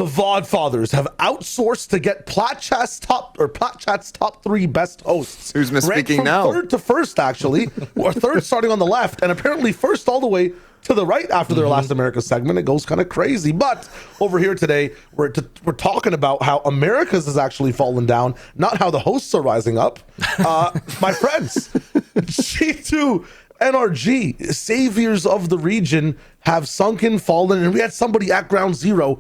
The Vodfathers have outsourced to get Platchat's top 3 best hosts. Who's misspeaking from now? Third to first, actually, or third starting on the left, and apparently first all the way to the right after their last America segment. It goes kind of crazy. But over here today, we're talking about how Americas has actually fallen down, not how the hosts are rising up. My friends, G2 NRG, saviors of the region, have sunken, fallen, and we had somebody at ground zero,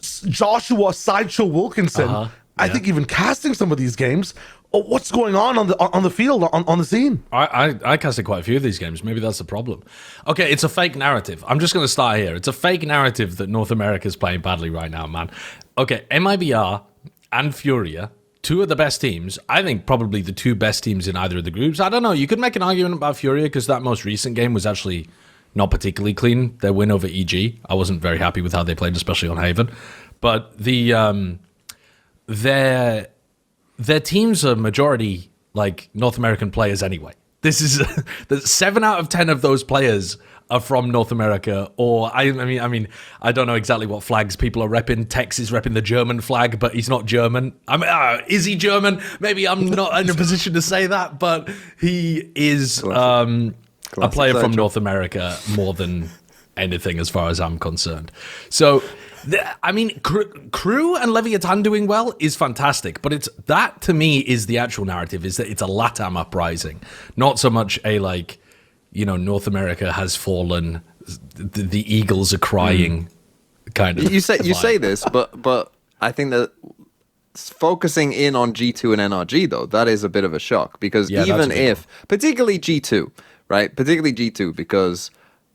Joshua Sideshow Wilkinson, I think even casting some of these games. What's going on the field, on the scene? I casted quite a few of these games. Maybe that's the problem. Okay, it's a fake narrative. I'm just going to start here. It's a fake narrative that North America is playing badly right now, man. Okay, MIBR and Furia, 2 of the best teams. I think probably the 2 best teams in either of the groups. I don't know. You could make an argument about Furia because that most recent game was actually not particularly clean. Their win over EG. I wasn't very happy with how they played, especially on Haven. But their teams are majority like North American players anyway. This is 7 out of 10 of those players are from North America, or I mean, I don't know exactly what flags people are repping. Tex is repping the German flag, but he's not German. I mean, is he German? Maybe I'm not in a position to say that, but he is a player from North America more than anything, as far as I'm concerned. So, I mean, Crew and Leviathan doing well is fantastic, but that to me is the actual narrative, is that it's a LATAM uprising, not so much a North America has fallen, the Eagles are crying kind of. You say this, but I think that focusing in on G2 and NRG though, that is a bit of a shock, because even if, particularly G2, right? Particularly G2, because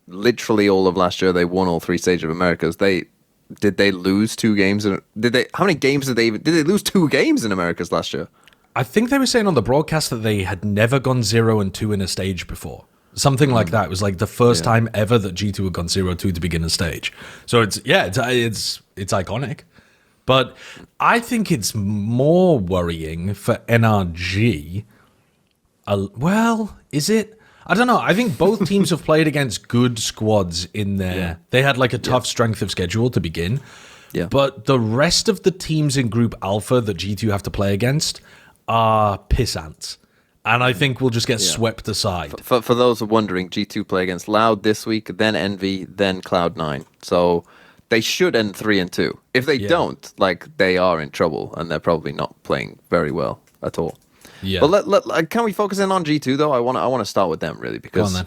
literally all of last year they won all 3 stages of Americas. Did they lose 2 games? How many games did they lose 2 games in Americas last year? I think they were saying on the broadcast that they had never gone 0-2 in a stage before. Something like that. It was like the first time ever that G2 had gone 0-2 to begin a stage. So it's iconic. But I think it's more worrying for NRG. Well, is it? I don't know. I think both teams have played against good squads in there. Yeah. They had like a tough strength of schedule to begin. Yeah. But the rest of the teams in Group Alpha that G2 have to play against are piss ants. And I think we'll just get swept aside. For those who are wondering, G2 play against Loud this week, then Envy, then Cloud9. So they should end 3-2. If they don't, they are in trouble, and they're probably not playing very well at all. Yeah. But can we focus in on G2 though? I want to start with them really, because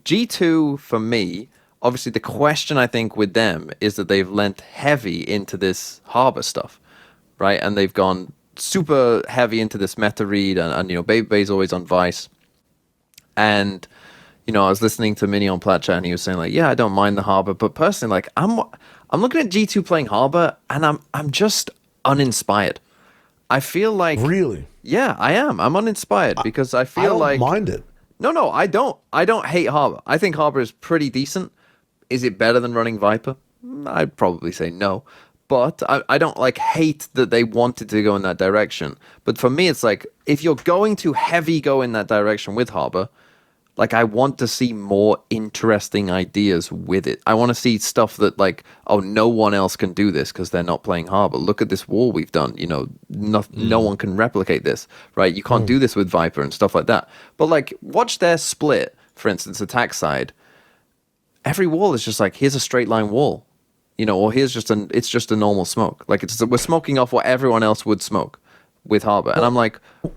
G2 for me, obviously the question I think with them is that they've lent heavy into this Harbor stuff, right? And they've gone super heavy into this meta read, and Baby's always on Vyse. And I was listening to Mini on Plat Chat, and he was saying I don't mind the Harbor, but personally, I'm looking at G2 playing Harbor, and I'm just uninspired. I feel like really. Yeah, I am. I'm uninspired because I feel I don't mind it. No, I don't. I don't hate Harbor. I think Harbor is pretty decent. Is it better than running Viper? I'd probably say no. But I don't hate that they wanted to go in that direction. But for me, it's if you're going to heavy go in that direction with Harbor, I want to see more interesting ideas with it. I want to see stuff that no one else can do this because they're not playing Harbor. Look at this wall we've done. No one can replicate this, right? You can't do this with Viper and stuff like that. But watch their split, for instance, attack side. Every wall is just here's a straight line wall, or here's it's just a normal smoke. We're smoking off what everyone else would smoke with Harbor. And I'm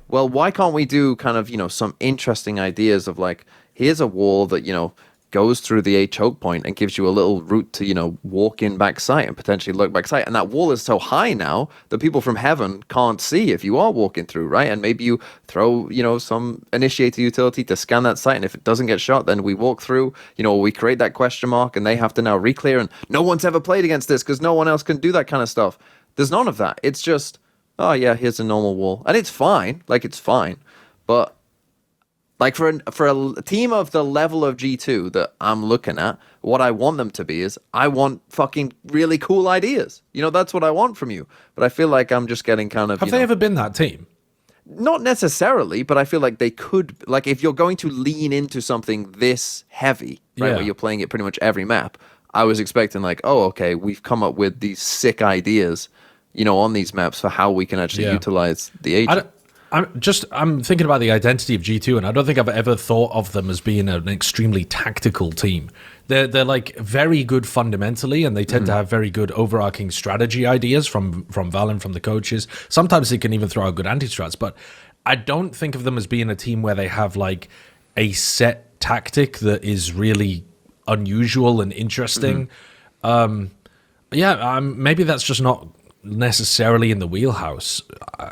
well, why can't we do kind of, some interesting ideas of here's a wall that, goes through the A choke point and gives you a little route to, walk in back sight and potentially look back sight. And that wall is so high now that people from heaven can't see if you are walking through, right? And maybe you throw, some initiator utility to scan that site. And if it doesn't get shot, then we walk through, we create that question mark and they have to now reclear. And no one's ever played against this because no one else can do that kind of stuff. There's none of that. It's just, oh yeah, here's a normal wall. And it's fine. It's fine. But for a team of the level of G2 that I'm looking at, what I want them to be is I want fucking really cool ideas. That's what I want from you. But I feel like I'm just getting kind of... Have they ever been that team? Not necessarily, but I feel like they could... if you're going to lean into something this heavy, right, where you're playing it pretty much every map, I was expecting like, oh, okay, we've come up with these sick ideas, on these maps for how we can actually utilize the agent. I'm thinking about the identity of G2, and I don't think I've ever thought of them as being an extremely tactical team. They're like very good fundamentally, and they tend to have very good overarching strategy ideas from Val and from the coaches. Sometimes they can even throw out good anti-strats, but I don't think of them as being a team where they have like a set tactic that is really unusual and interesting. Maybe that's just not necessarily in the wheelhouse.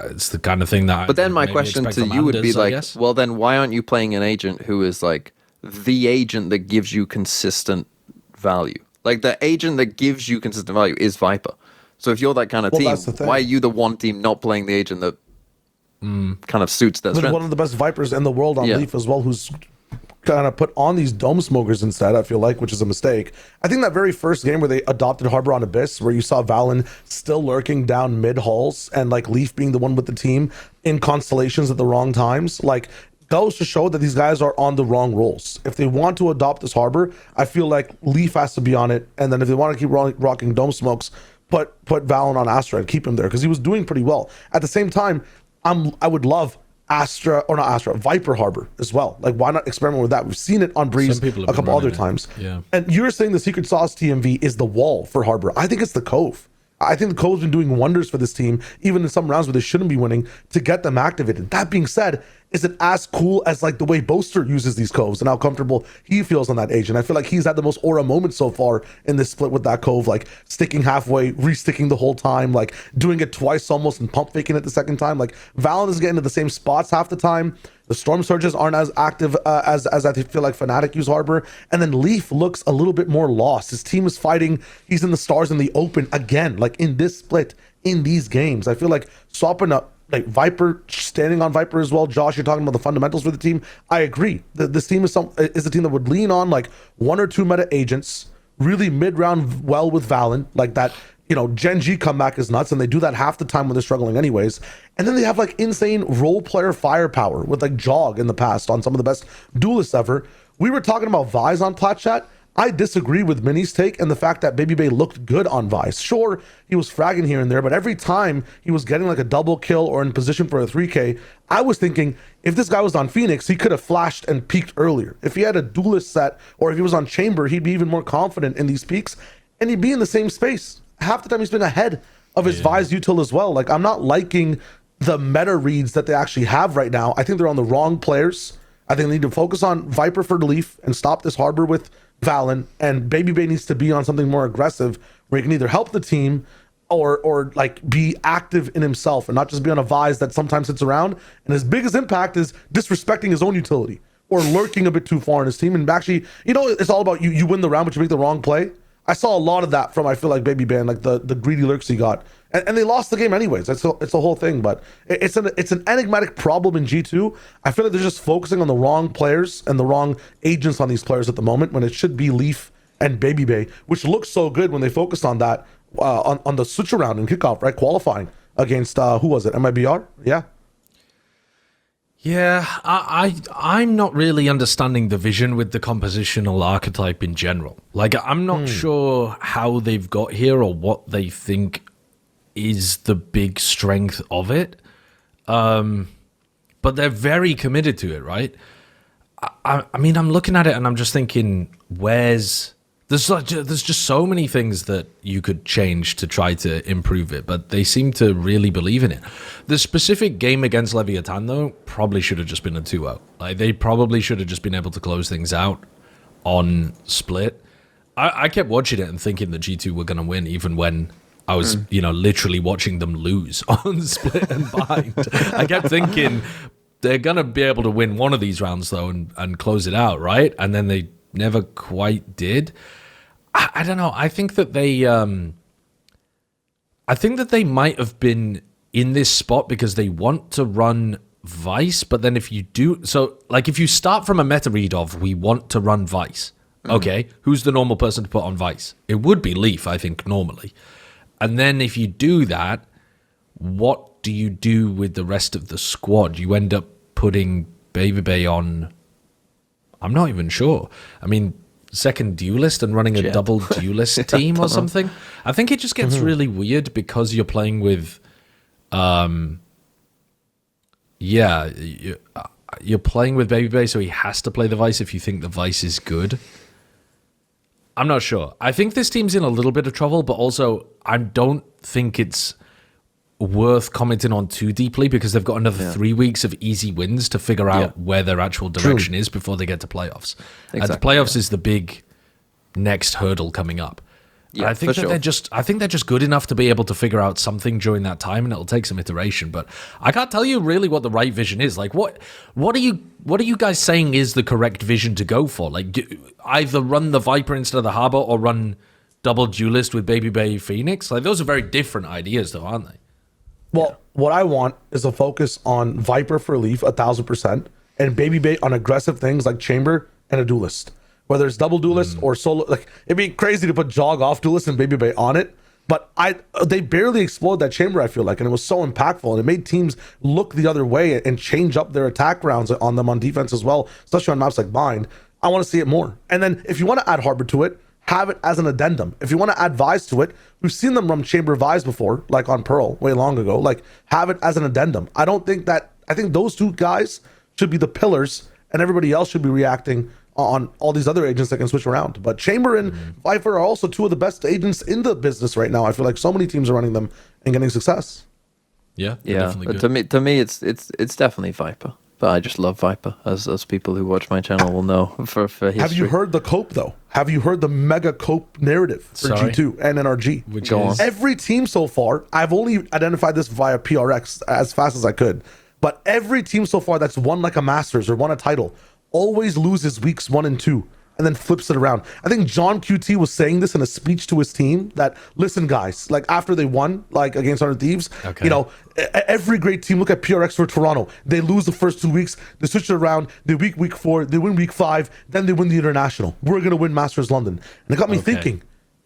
It's the kind of thing that. But then my question to you would be like, well, then why aren't you playing an agent who is like the agent that gives you consistent value? Like the agent that gives you consistent value is Viper. So if you're that kind of team, why are you the one team not playing the agent that kind of suits that strength? One of the best Vipers in the world on Leaf as well, who's kind of put on these dome smokers instead, I feel like, which is a mistake. I think that very first game where they adopted Harbor on Abyss, where you saw Valen still lurking down mid halls and like Leaf being the one with the team in constellations at the wrong times, like goes to show that these guys are on the wrong roles. If they want to adopt this Harbor, I feel like Leaf has to be on it, and then if they want to keep rocking dome smokes, put Valen on Astra and keep him there, because he was doing pretty well. At the same time, I would love Viper Harbor as well. Like, why not experiment with that? We've seen it on Breeze a couple other times. Yeah. And you're saying the secret sauce TMV is the wall for Harbor. I think it's the Cove. I think the Cove's been doing wonders for this team, even in some rounds where they shouldn't be winning, to get them activated. That being said, is it as cool as like the way Boaster uses these Coves and how comfortable he feels on that agent? I feel like he's had the most aura moment so far in this split with that Cove, like sticking halfway, re-sticking the whole time, like doing it twice almost and pump faking it the second time. Like Valen is getting to the same spots half the time. The Storm Surges aren't as active as I feel like Fnatic use Harbor. And then Leaf looks a little bit more lost. His team is fighting. He's in the stars in the open again, like in this split, in these games. I feel like swapping up, like Viper, standing on Viper as well. Josh, you're talking about the fundamentals for the team. I agree. This team is a team that would lean on like one or two meta agents, really mid-round well with Valen, like that. Gen G comeback is nuts, and they do that half the time when they're struggling anyways. And then they have like insane role player firepower with like Jog in the past on some of the best duelists ever. We were talking about Vyse on Plat Chat. I disagree with Minnie's take and the fact that Baby Bay looked good on Vyse. Sure, he was fragging here and there, but every time he was getting like a double kill or in position for a 3K, I was thinking if this guy was on Phoenix, he could have flashed and peaked earlier. If he had a duelist set or if he was on Chamber, he'd be even more confident in these peaks and he'd be in the same space. Half the time he's been ahead of his Vyse util as well. Like, I'm not liking the meta reads that they actually have right now. I think they're on the wrong players. I think they need to focus on Viper for the Leaf and stop this Harbor with Valen, and Baby Bay needs to be on something more aggressive where he can either help the team or like be active in himself and not just be on a Vyse that sometimes sits around and his biggest impact is disrespecting his own utility or lurking a bit too far in his team. And actually, it's all about you win the round but you make the wrong play. I saw a lot of that from, I feel like, Baby Bay, like the greedy lurks he got. And they lost the game anyways. It's a whole thing, but it's an enigmatic problem in G2. I feel like they're just focusing on the wrong players and the wrong agents on these players at the moment when it should be Leaf and Baby Bay, which looked so good when they focused on that on the switch around in kickoff, right? Qualifying against, who was it? MIBR? Yeah. Yeah, I'm not really understanding the vision with the compositional archetype in general. Like, I'm not sure how they've got here or what they think is the big strength of it. But they're very committed to it, right? I mean, I'm looking at it and I'm just thinking, there's just so many things that you could change to try to improve it, but they seem to really believe in it. The specific game against Leviathan, though, probably should have just been a 2-0. Like, they probably should have just been able to close things out on Split. I kept watching it and thinking that G2 were going to win, even when I was, literally watching them lose on Split and Bind. I kept thinking they're going to be able to win one of these rounds, though, and close it out, right? And then they never quite did. I don't know. I think that they might have been in this spot because they want to run Vyse, but then if you start from a meta read of we want to run Vyse, okay, who's the normal person to put on Vyse? It would be Leaf, I think, normally. And then if you do that, what do you do with the rest of the squad? You end up putting Baby Bay on. I'm not even sure. I mean, second duelist and running a double duelist team or something. I think it just gets really weird because you're playing with, you're playing with Babybay, so he has to play the Vyse if you think the Vyse is good. I'm not sure. I think this team's in a little bit of trouble, but also I don't think it's worth commenting on too deeply because they've got another 3 weeks of easy wins to figure out where their actual direction is before they get to playoffs. Exactly, and the playoffs is the big next hurdle coming up. Yeah, I think that I think they're just good enough to be able to figure out something during that time, and it'll take some iteration. But I can't tell you really what the right vision is. Like, what are you guys saying is the correct vision to go for? Like, either run the Viper instead of the Harbor, or run double duelist with Babybay Phoenix. Like, those are very different ideas, though, aren't they? Well, what I want is a focus on Viper for Leaf 1,000%, and Babybay on aggressive things like Chamber and a duelist. Whether it's double duelist or solo, like it'd be crazy to put Jog off duelist and Babybay on it. But they barely explored that Chamber, I feel like, and it was so impactful, and it made teams look the other way and change up their attack rounds on them on defense as well, especially on maps like Bind. I want to see it more. And then if you want to add Harbor to it, have it as an addendum. If you want to add Vyse to it, we've seen them run Chamber Vyse before, like on Pearl way long ago. Like, have it as an addendum. I think those two guys should be the pillars, and everybody else should be reacting on all these other agents that can switch around. But Chamber and Viper are also two of the best agents in the business right now. I feel like so many teams are running them and getting success. Yeah. To me, it's definitely Viper. But I just love Viper, as people who watch my channel will know for history. Have you heard the cope, though? Have you heard the mega cope narrative for G2 and NRG? Which is? Every team so far, I've only identified this via PRX as fast as I could, but every team so far that's won like a Masters or won a title always loses weeks 1 and 2 and then flips it around. I think John QT was saying this in a speech to his team that, listen, guys, like after they won, like against 100 Thieves, you know, every great team, look at PRX for Toronto. They lose the first 2 weeks, they switch it around, they week 4, they win week 5, then they win the International. We're going to win Masters London. And it got me thinking,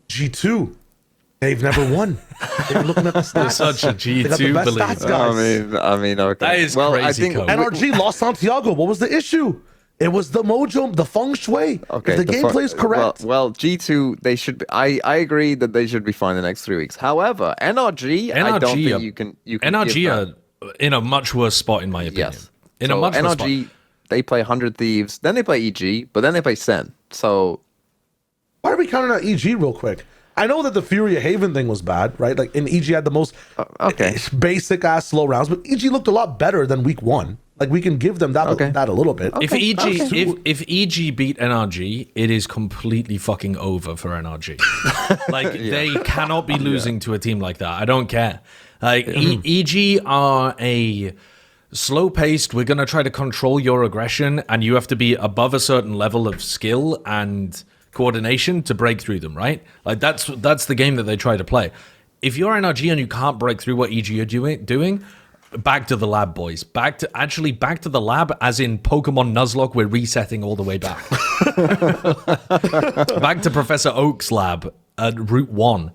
G2, they've never won. They're looking at the stats. Such a G2 believer. I mean, okay. That is crazy. NRG lost Santiago. What was the issue? It was the mojo, the feng shui. Okay, if the gameplay is correct. Well, G2, they should be. I agree that they should be fine the next 3 weeks. However, NRG, I don't think you can. NRG are in a much worse spot, in my opinion. Yes. In a much worse spot. NRG, they play 100 Thieves, then they play EG, but then they play Sen. So why are we counting out EG real quick? I know that the Furia Haven thing was bad, right? Like, and EG had the most basic ass slow rounds, but EG looked a lot better than week 1. Like, we can give them that a little bit. If EG beat NRG, it is completely fucking over for NRG. Like, they cannot be losing to a team like that. I don't care. Like, EG are a slow-paced, we're going to try to control your aggression, and you have to be above a certain level of skill and coordination to break through them, right? Like, that's the game that they try to play. If you're NRG and you can't break through what EG are doing, back to the lab, boys. Back to the lab, as in Pokemon Nuzlocke, we're resetting all the way back. Back to Professor Oak's lab at Route 1.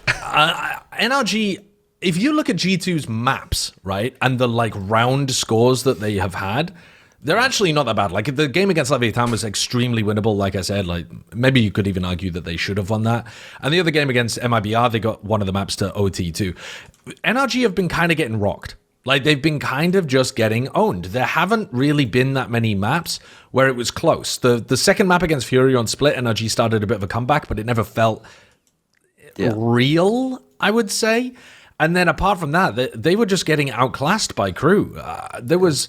NRG, if you look at G2's maps, right, and the like round scores that they have had, they're actually not that bad. Like, the game against LATAM was extremely winnable, like I said. Like, maybe you could even argue that they should have won that. And the other game against MIBR, they got one of the maps to OT too. NRG have been kind of getting rocked. Like, they've been kind of just getting owned. There haven't really been that many maps where it was close. The second map against Fury on Split, NRG started a bit of a comeback, but it never felt real, I would say. And then apart from that, they were just getting outclassed by Crew. There was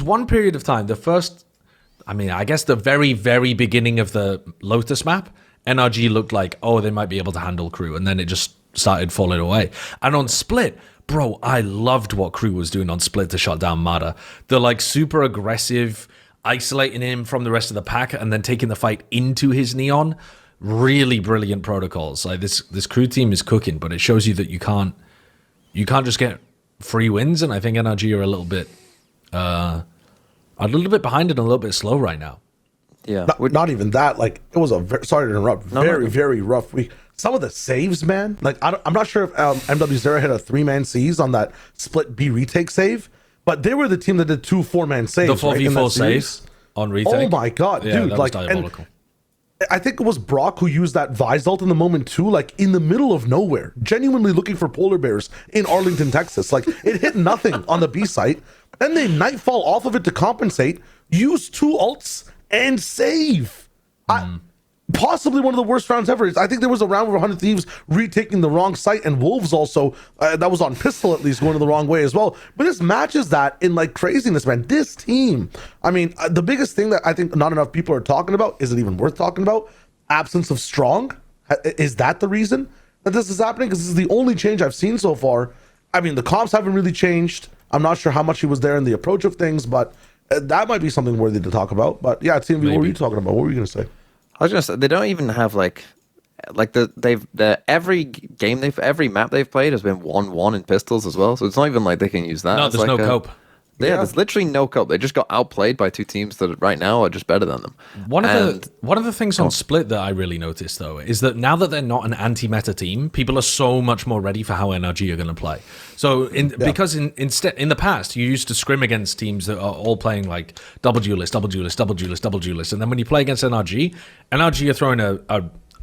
one period of time, I guess the very, very beginning of the Lotus map, NRG looked like, oh, they might be able to handle Crew, and then it just started falling away. And on Split, bro, I loved what Crew was doing on Split to shut down Mada. The like super aggressive, isolating him from the rest of the pack, and then taking the fight into his Neon. Really brilliant protocols. Like, this Crew team is cooking, but it shows you that you can't just get free wins, and I think NRG are a little bit behind and a little bit slow right now. Yeah, not even that. Like, it was sorry to interrupt. Very rough week. Some of the saves, man. Like, I'm not sure if MW0 hit a 3-man C's on that Split B retake save, but they were the team that did 2 4-man saves. The 4v4 saves on retake. Oh my god, yeah, dude! that like, was diabolical. I think it was Brock who used that Vyse ult in the moment too, like in the middle of nowhere, genuinely looking for polar bears in Arlington, Texas. Like it hit nothing on the B site. Then they nightfall off of it to compensate, use 2 ults and save. Possibly one of the worst rounds ever. I think there was a round where 100 Thieves retaking the wrong site, and Wolves also, that was on pistol at least, going the wrong way as well. But this matches that in like craziness, man. This team, I mean, the biggest thing that I think not enough people are talking about, is it even worth talking about? Absence of Strong. Is that the reason that this is happening? Because this is the only change I've seen so far. I mean, the comps haven't really changed. I'm not sure how much he was there in the approach of things, but that might be something worthy to talk about. But yeah, TMV, what were you talking about? What were you going to say? I was gonna say they don't even have every map they've played has been 1-1 in pistols as well. So it's not even like they can use that. No, It's there's like no cope. Yeah, there's literally no cope. They just got outplayed by 2 teams that right now are just better than them. One of the things on Split that I really noticed though is that now that they're not an anti-meta team, people are so much more ready for how NRG are going to play. So because in the past you used to scrim against teams that are all playing like double duelist, double duelist, double duelist, double duelist, and then when you play against NRG are throwing a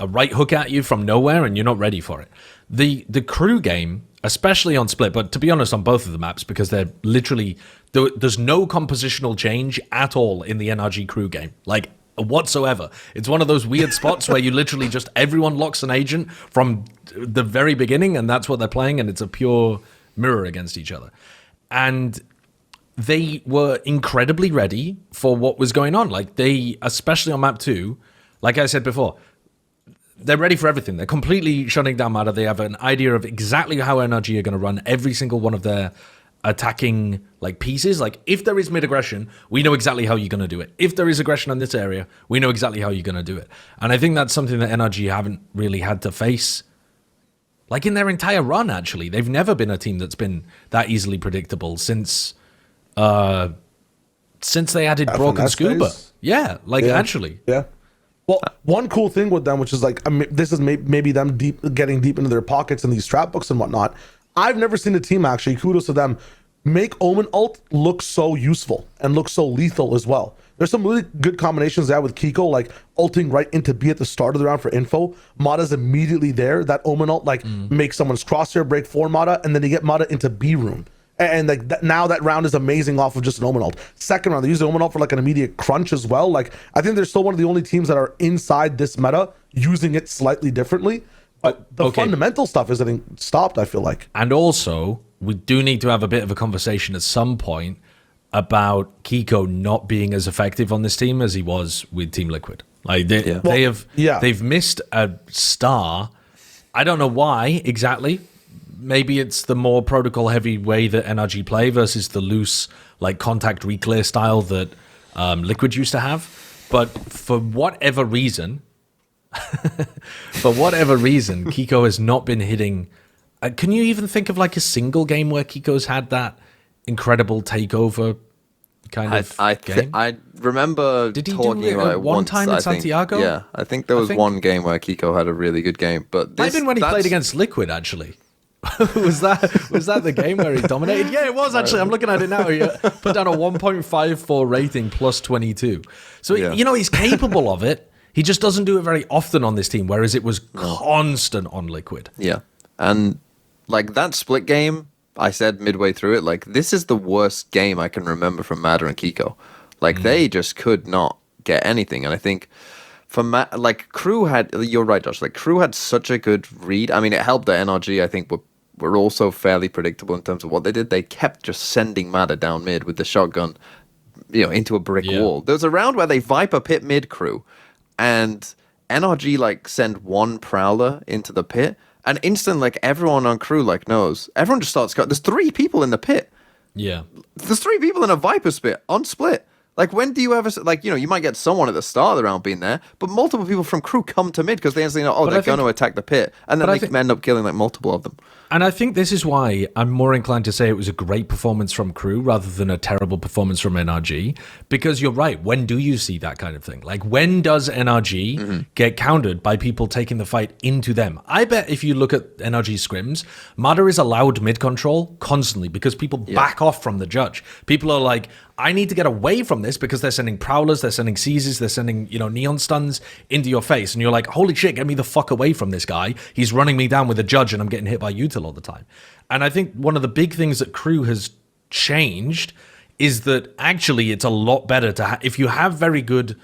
right hook at you from nowhere and you're not ready for it. The crew game, especially on Split, but to be honest on both of the maps, because they're literally there's no compositional change at all in the NRG crew game, like whatsoever. It's one of those weird spots where you literally just everyone locks an agent from the very beginning, and that's what they're playing, and it's a pure mirror against each other. And they were incredibly ready for what was going on. Like they, especially on map 2, like I said before, they're ready for everything. They're completely shutting down mada. They have an idea of exactly how NRG are going to run every single one of their attacking like pieces. Like if there is mid aggression, we know exactly how you're going to do it. If there is aggression on this area, we know exactly how you're going to do it. And I think that's something that NRG haven't really had to face like in their entire run. Actually, they've never been a team that's been that easily predictable since they added Brock and Scuba. Yeah, like actually. Yeah. Well, one cool thing with them, which is like, I mean, this is maybe them getting deep into their pockets in these trap books and whatnot. I've never seen a team, actually, kudos to them, make Omen ult look so useful and look so lethal as well. There's some really good combinations there with Kiko, like ulting right into B at the start of the round for info. Mada's immediately there. That Omen ult like makes someone's crosshair break for Mada, and then they get Mada into B room. And like now that round is amazing off of just an Omen ult. Second round, they use the Omen ult for like an immediate crunch as well. Like I think they're still one of the only teams that are inside this meta using it slightly differently. But the fundamental stuff isn't stopped, I feel like. And also, we do need to have a bit of a conversation at some point about Kiko not being as effective on this team as he was with Team Liquid. Like they've missed a star. I don't know why exactly. Maybe it's the more protocol heavy way that NRG play versus the loose like contact reclear style that Liquid used to have. But for whatever reason, Kiko has not been hitting. Can you even think of like a single game where Kiko's had that incredible takeover kind of game? I remember Did he talking do it about it one once, time in Santiago? Yeah, I think there was one game where Kiko had a really good game. But might have been when he played against Liquid, actually. was that the game where he dominated? Yeah, it was actually. I'm looking at it now. He put down a 1.54 rating plus 22. So, you know, he's capable of it. He just doesn't do it very often on this team, whereas it was constant on Liquid. Yeah. And like that split game, I said midway through it, like this is the worst game I can remember from mada and Kiko. Like they just could not get anything. And I think for like Crew had, you're right, Josh, like Crew had such a good read. I mean, it helped that NRG, I think, were also fairly predictable in terms of what they did. They kept just sending mada down mid with the shotgun, you know, into a brick wall. There was a round where they Viper pit mid Crew, and NRG like send one Prowler into the pit, and instant like everyone on Crew like knows. Everyone just starts going. There's 3 people in the pit. Yeah. There's 3 people in a Viper spit on split. Like, when do you ever, like, you know, you might get someone at the start of the round being there, but multiple people from Crew come to mid because they instantly know, oh, they're going to attack the pit. And then they end up killing, like, multiple of them. And I think this is why I'm more inclined to say it was a great performance from Crew rather than a terrible performance from NRG. Because you're right, when do you see that kind of thing? Like, when does NRG get countered by people taking the fight into them? I bet if you look at NRG scrims, mada is allowed mid control constantly because people back off from the judge. People are like, I need to get away from this because they're sending Prowlers, they're sending Seizes, they're sending, Neon Stuns into your face. And you're like, holy shit, get me the fuck away from this guy. He's running me down with a judge and I'm getting hit by util all the time. And I think one of the big things that Crew has changed is that actually it's a lot better to if you have very good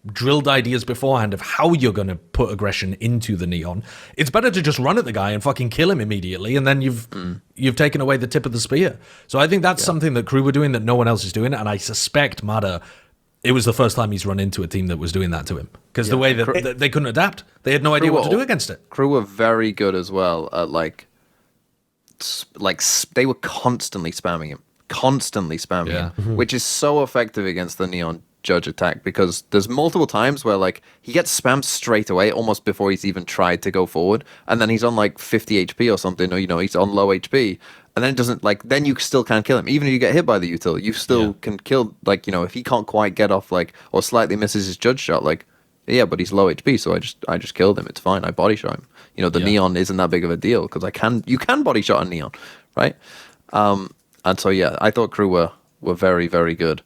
drilled ideas beforehand of how you're going to put aggression into the Neon, it's better to just run at the guy and fucking kill him immediately, and then you've taken away the tip of the spear. So I think that's something that Crew were doing that no one else is doing, and I suspect mada, it was the first time he's run into a team that was doing that to him, because the way that they couldn't adapt, they had no idea what to do against it. Crew were very good as well at they were constantly spamming him, which is so effective against the Neon judge attack, because there's multiple times where he gets spammed straight away almost before he's even tried to go forward, and then he's on 50 HP or something, or he's on low HP, and then it doesn't then you still can't kill him. Even if you get hit by the util, you still can kill, if he can't quite get off or slightly misses his judge shot, but he's low HP, so I just killed him, it's fine, I body shot him. The Neon isn't that big of a deal because you can body shot a Neon, right? And so I thought Crew were very, very good.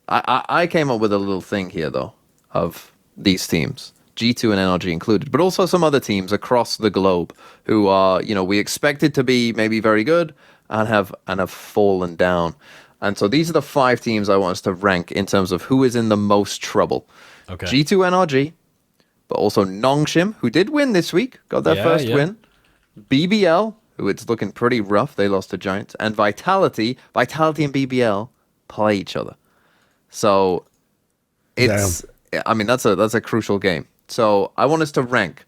I came up with a little thing here, though, of these teams, G2 and NRG included, but also some other teams across the globe who are, we expected to be maybe very good and have fallen down. And so these are the 5 teams I want us to rank in terms of who is in the most trouble. Okay. G2 NRG, but also Nongshim, who did win this week, got their first win. BBL, who it's looking pretty rough, they lost to Giants, and Vitality and BBL play each other. So it's, that's a crucial game. So I want us to rank.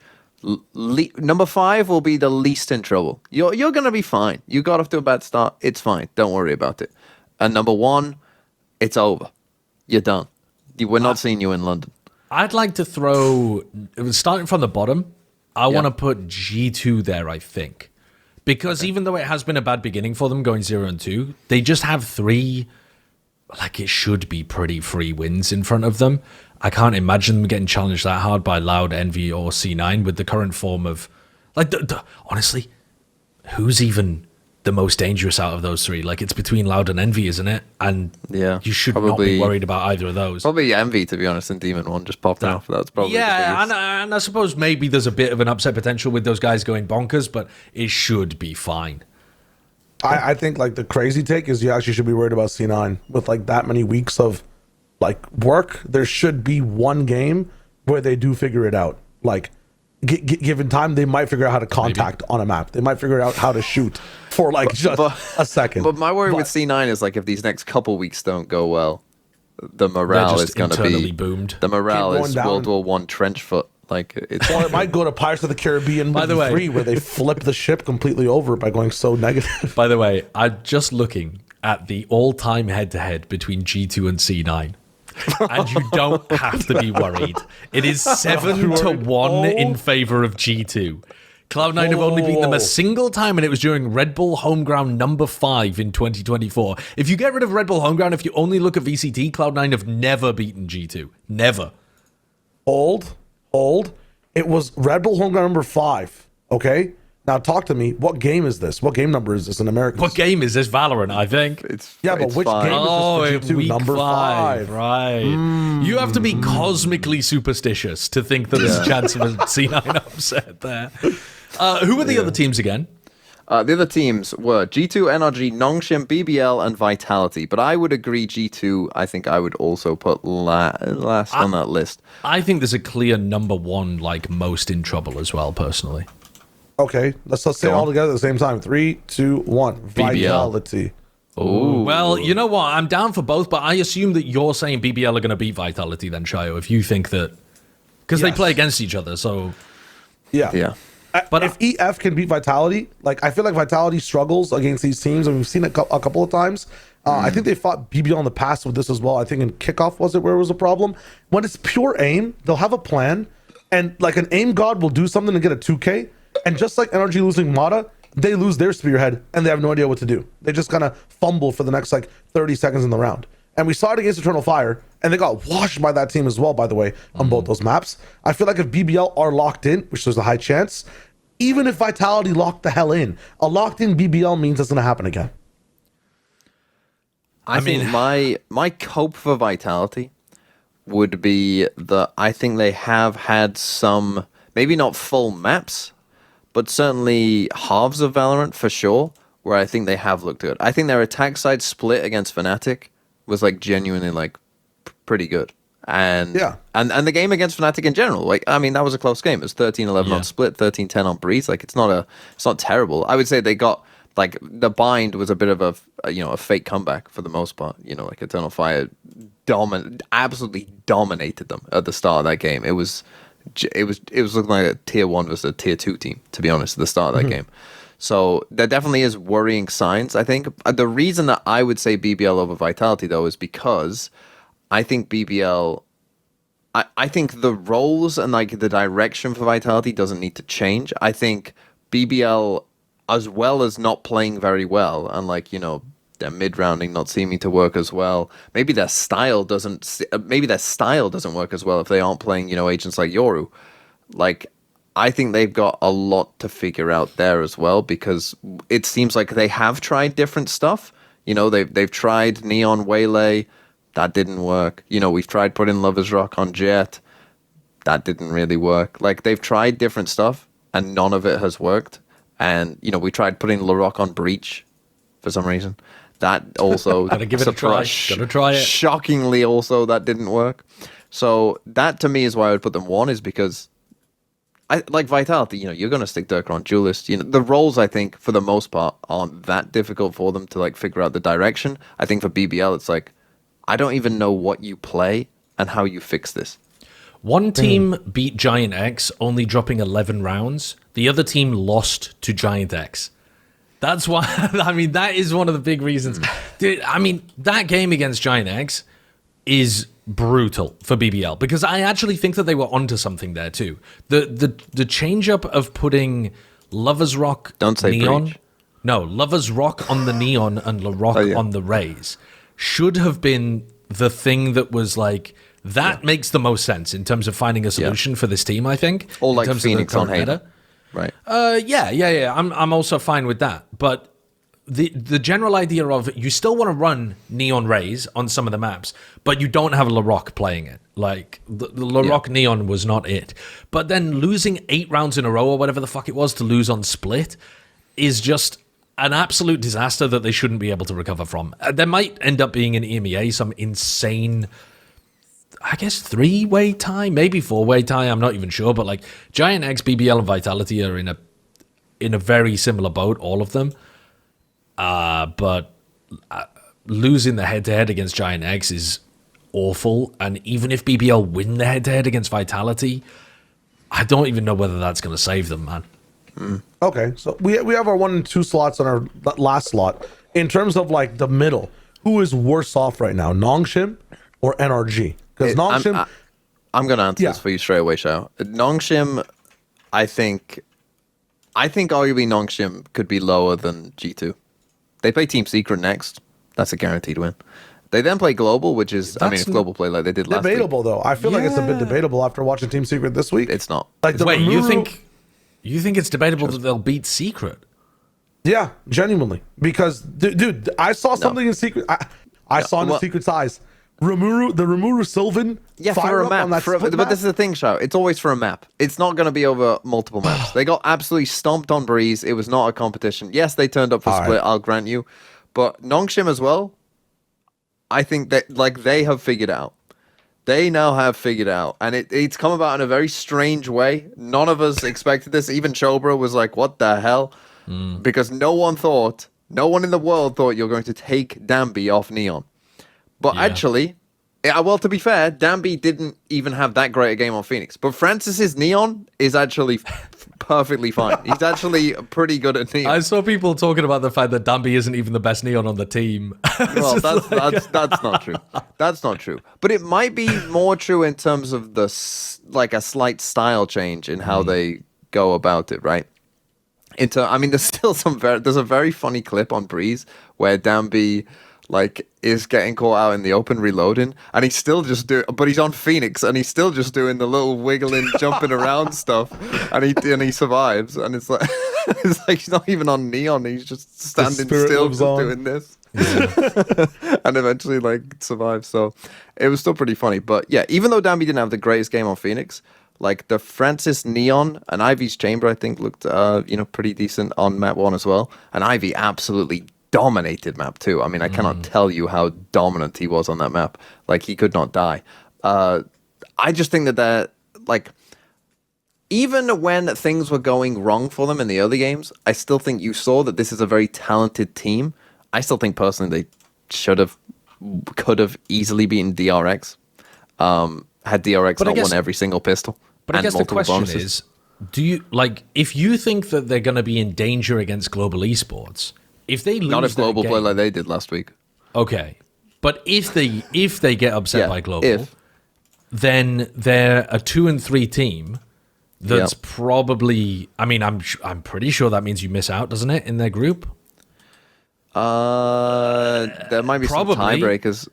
Number 5 will be the least in trouble. You're going to be fine. You got off to a bad start. It's fine. Don't worry about it. And number 1, it's over. You're done. We're not seeing you in London. I'd like to throw, starting from the bottom, I want to put G2 there, I think. Because even though it has been a bad beginning for them going 0-2, they just have 3... it should be pretty free wins in front of them. I can't imagine them getting challenged that hard by Loud, Envy, or C9 with the current form of... honestly, who's even the most dangerous out of those 3? It's between Loud and Envy, isn't it? And you should not be worried about either of those. Probably Envy, to be honest, and Demon 1 just popped off. That's probably and I suppose maybe there's a bit of an upset potential with those guys going bonkers, but it should be fine. I think the crazy take is you actually should be worried about C9 with that many weeks of work. There should be one game where they do figure it out. Given time, they might figure out how to contact on a map. They might figure out how to shoot for just a second. But my worry with C9 is if these next couple weeks don't go well, the morale is going to be boomed. The morale is World War I trench foot. It's or it might go to Pirates of the Caribbean by the way, 3 where they flip the ship completely over by going so negative. By the way, I'm just looking at the all-time head-to-head between G2 and C9. And you don't have to be worried. It is 7-1 in favor of G2. Cloud9 have only beaten them a single time, and it was during Red Bull Homeground number 5 in 2024. If you get rid of Red Bull Homeground, if you only look at VCT, Cloud9 have never beaten G2. Never. Hold. It was Red Bull Homeground number 5. Okay? Now talk to me. What game is this? What game number is this in America? What game is this? Valorant, I think. But which game is this for G2? Number 5. Right. You have to be cosmically superstitious to think that there's a chance of a C9 upset there. Who are the other teams again? The other teams were G2, NRG, Nongshim, BBL, and Vitality. But I would agree G2, I think I would also put last on that list. I think there's a clear number 1, most in trouble as well, personally. Okay, let's say it all together at the same time. 3, 2, 1. Vitality. Oh, well, you know what? I'm down for both, but I assume that you're saying BBL are going to beat Vitality then, Shyo, if you think that... Because they play against each other, so... Yeah. But if EF can beat Vitality, I feel like Vitality struggles against these teams, and we've seen it a couple of times. I think they fought BBL in the past with this as well. I think in Kickoff was it where it was a problem. When it's pure aim, they'll have a plan, and an aim god will do something to get a 2K, and just like NRG losing mada, they lose their spearhead, and they have no idea what to do. They just kind of fumble for the next 30 seconds in the round. And we saw it against Eternal Fire, and they got washed by that team as well, by the way, on both those maps. I feel like if BBL are locked in, which there's a high chance, even if Vitality locked the hell in, a locked in BBL means it's going to happen again. I think my cope for Vitality would be that I think they have had some, maybe not full maps, but certainly halves of Valorant for sure, where I think they have looked good. I think their attack side split against Fnatic was like genuinely like pretty good. And and the game against Fnatic in general, like, I mean, that was a close game. It was 13-11 on Split, 13-10 on Breeze. Like, it's not terrible. I would say they got, like, the Bind was a bit of a fake comeback for the most part. You know, like, Eternal Fire absolutely dominated them at the start of that game. It was looking like a tier 1 versus a tier 2 team, to be honest, at the start of that game. So there definitely is worrying signs, I think. The reason that I would say BBL over Vitality, though, is because I think BBL, I think the roles and like the direction for Vitality doesn't need to change. I think BBL, as well as not playing very well and like, you know, their mid-rounding not seeming to work as well, maybe their style doesn't work as well if they aren't playing, you know, agents like Yoru. Like, I think they've got a lot to figure out there as well, because it seems like they have tried different stuff. You know, they've tried Neon Waylay. That didn't work. You know, we've tried putting Lover's Rock on Jet. That didn't really work. Like, they've tried different stuff, and none of it has worked. And, you know, we tried putting LaRock on Breach for some reason. That also... Gotta give it a try. Gotta try it. Shockingly, also, that didn't work. So, that to me is why I would put them 1, is because... like Vitality, you know, you're going to stick Durka on Duelist. You know, the roles, I think, for the most part, aren't that difficult for them to, like, figure out the direction. I think for BBL, it's like, I don't even know what you play and how you fix this. One team beat Giant X, only dropping 11 rounds. The other team lost to Giant X. That's why, I mean, that is one of the big reasons. Dude, I mean, that game against Giant X is brutal for BBL, because I actually think that they were onto something there too. The change up of putting Lover's Rock Neon. Breach. No, Lover's Rock on the Neon and LaRock on the Rays should have been the thing that was like, that makes the most sense in terms of finding a solution for this team, I think. Or like in terms Phoenix of on Hater. Right. Yeah. I'm also fine with that. But the general idea of, you still want to run Neon Rays on some of the maps, but you don't have LaRock playing it. Like, the LaRock Neon was not it. But then losing 8 rounds in a row or whatever the fuck it was to lose on Split is just an absolute disaster that they shouldn't be able to recover from. There might end up being in EMEA some insane, I guess, 3-way tie, maybe 4-way tie, I'm not even sure, but like Giant X, BBL, and Vitality are in a very similar boat, all of them. But losing the head-to-head against Giant X is awful, and even if BBL win the head-to-head against Vitality, I don't even know whether that's going to save them, man. Okay, so we have our 1 and 2 slots on our last slot. In terms of like the middle, who is worse off right now, Nongshim or NRG? Because Nongshim, I'm going to answer this for you straight away, Shao. Nongshim, I think arguably Nongshim could be lower than G2. They play Team Secret next. That's a guaranteed win. They then play Global, which is, I mean, if Global play like they did last week. Debatable, though. I feel like it's a bit debatable after watching Team Secret this week. It's not. Like, wait, you think it's debatable that they'll beat Secret? Yeah, genuinely. Because, dude, I saw something in Secret. I saw in the Secret's eyes. The Rimuru Sylvan for a map. But this is the thing, Shao. It's always for a map. It's not going to be over multiple maps. They got absolutely stomped on Breeze. It was not a competition. Yes, they turned up for Split, right. I'll grant you. But Nongshim as well, I think that like they have figured out. They now have figured out. And it's come about in a very strange way. None of us expected this. Even Chobra was like, what the hell? Because no one in the world thought you're going to take Danby off Neon. But actually, well, to be fair, Danby didn't even have that great a game on Phoenix. But Francis's Neon is actually perfectly fine. He's actually pretty good at Neon. I saw people talking about the fact that Danby isn't even the best Neon on the team. Well, that's not true. That's not true. But it might be more true in terms of a slight style change in how they go about it, right? I mean, there's still there's a very funny clip on Breeze where Danby is getting caught out in the open reloading, and he's still just but he's on Phoenix, and he's still just doing the little wiggling, jumping around stuff, and he survives, and it's like he's not even on Neon, he's just standing still, just doing this. and eventually like survived. So it was still pretty funny. But yeah, even though Dambi didn't have the greatest game on Phoenix, like the Francis Neon and Ivy's Chamber, I think looked pretty decent on map 1 as well. And Ivy absolutely dominated map 2. I mean, I cannot tell you how dominant he was on that map. Like he could not die. I just think that like, even when things were going wrong for them in the early games, I still think you saw that this is a very talented team. I still think personally they could have easily beaten DRX, had DRX not won every single pistol. But I guess the question is, do you like, if you think that they're going to be in danger against global esports, if they lose, not if global play like they did last week. Okay, but if they get upset by global, then they're a 2 and 3 team. That's probably. I mean, I'm pretty sure that means you miss out, doesn't it, in their group? There might be some tiebreakers.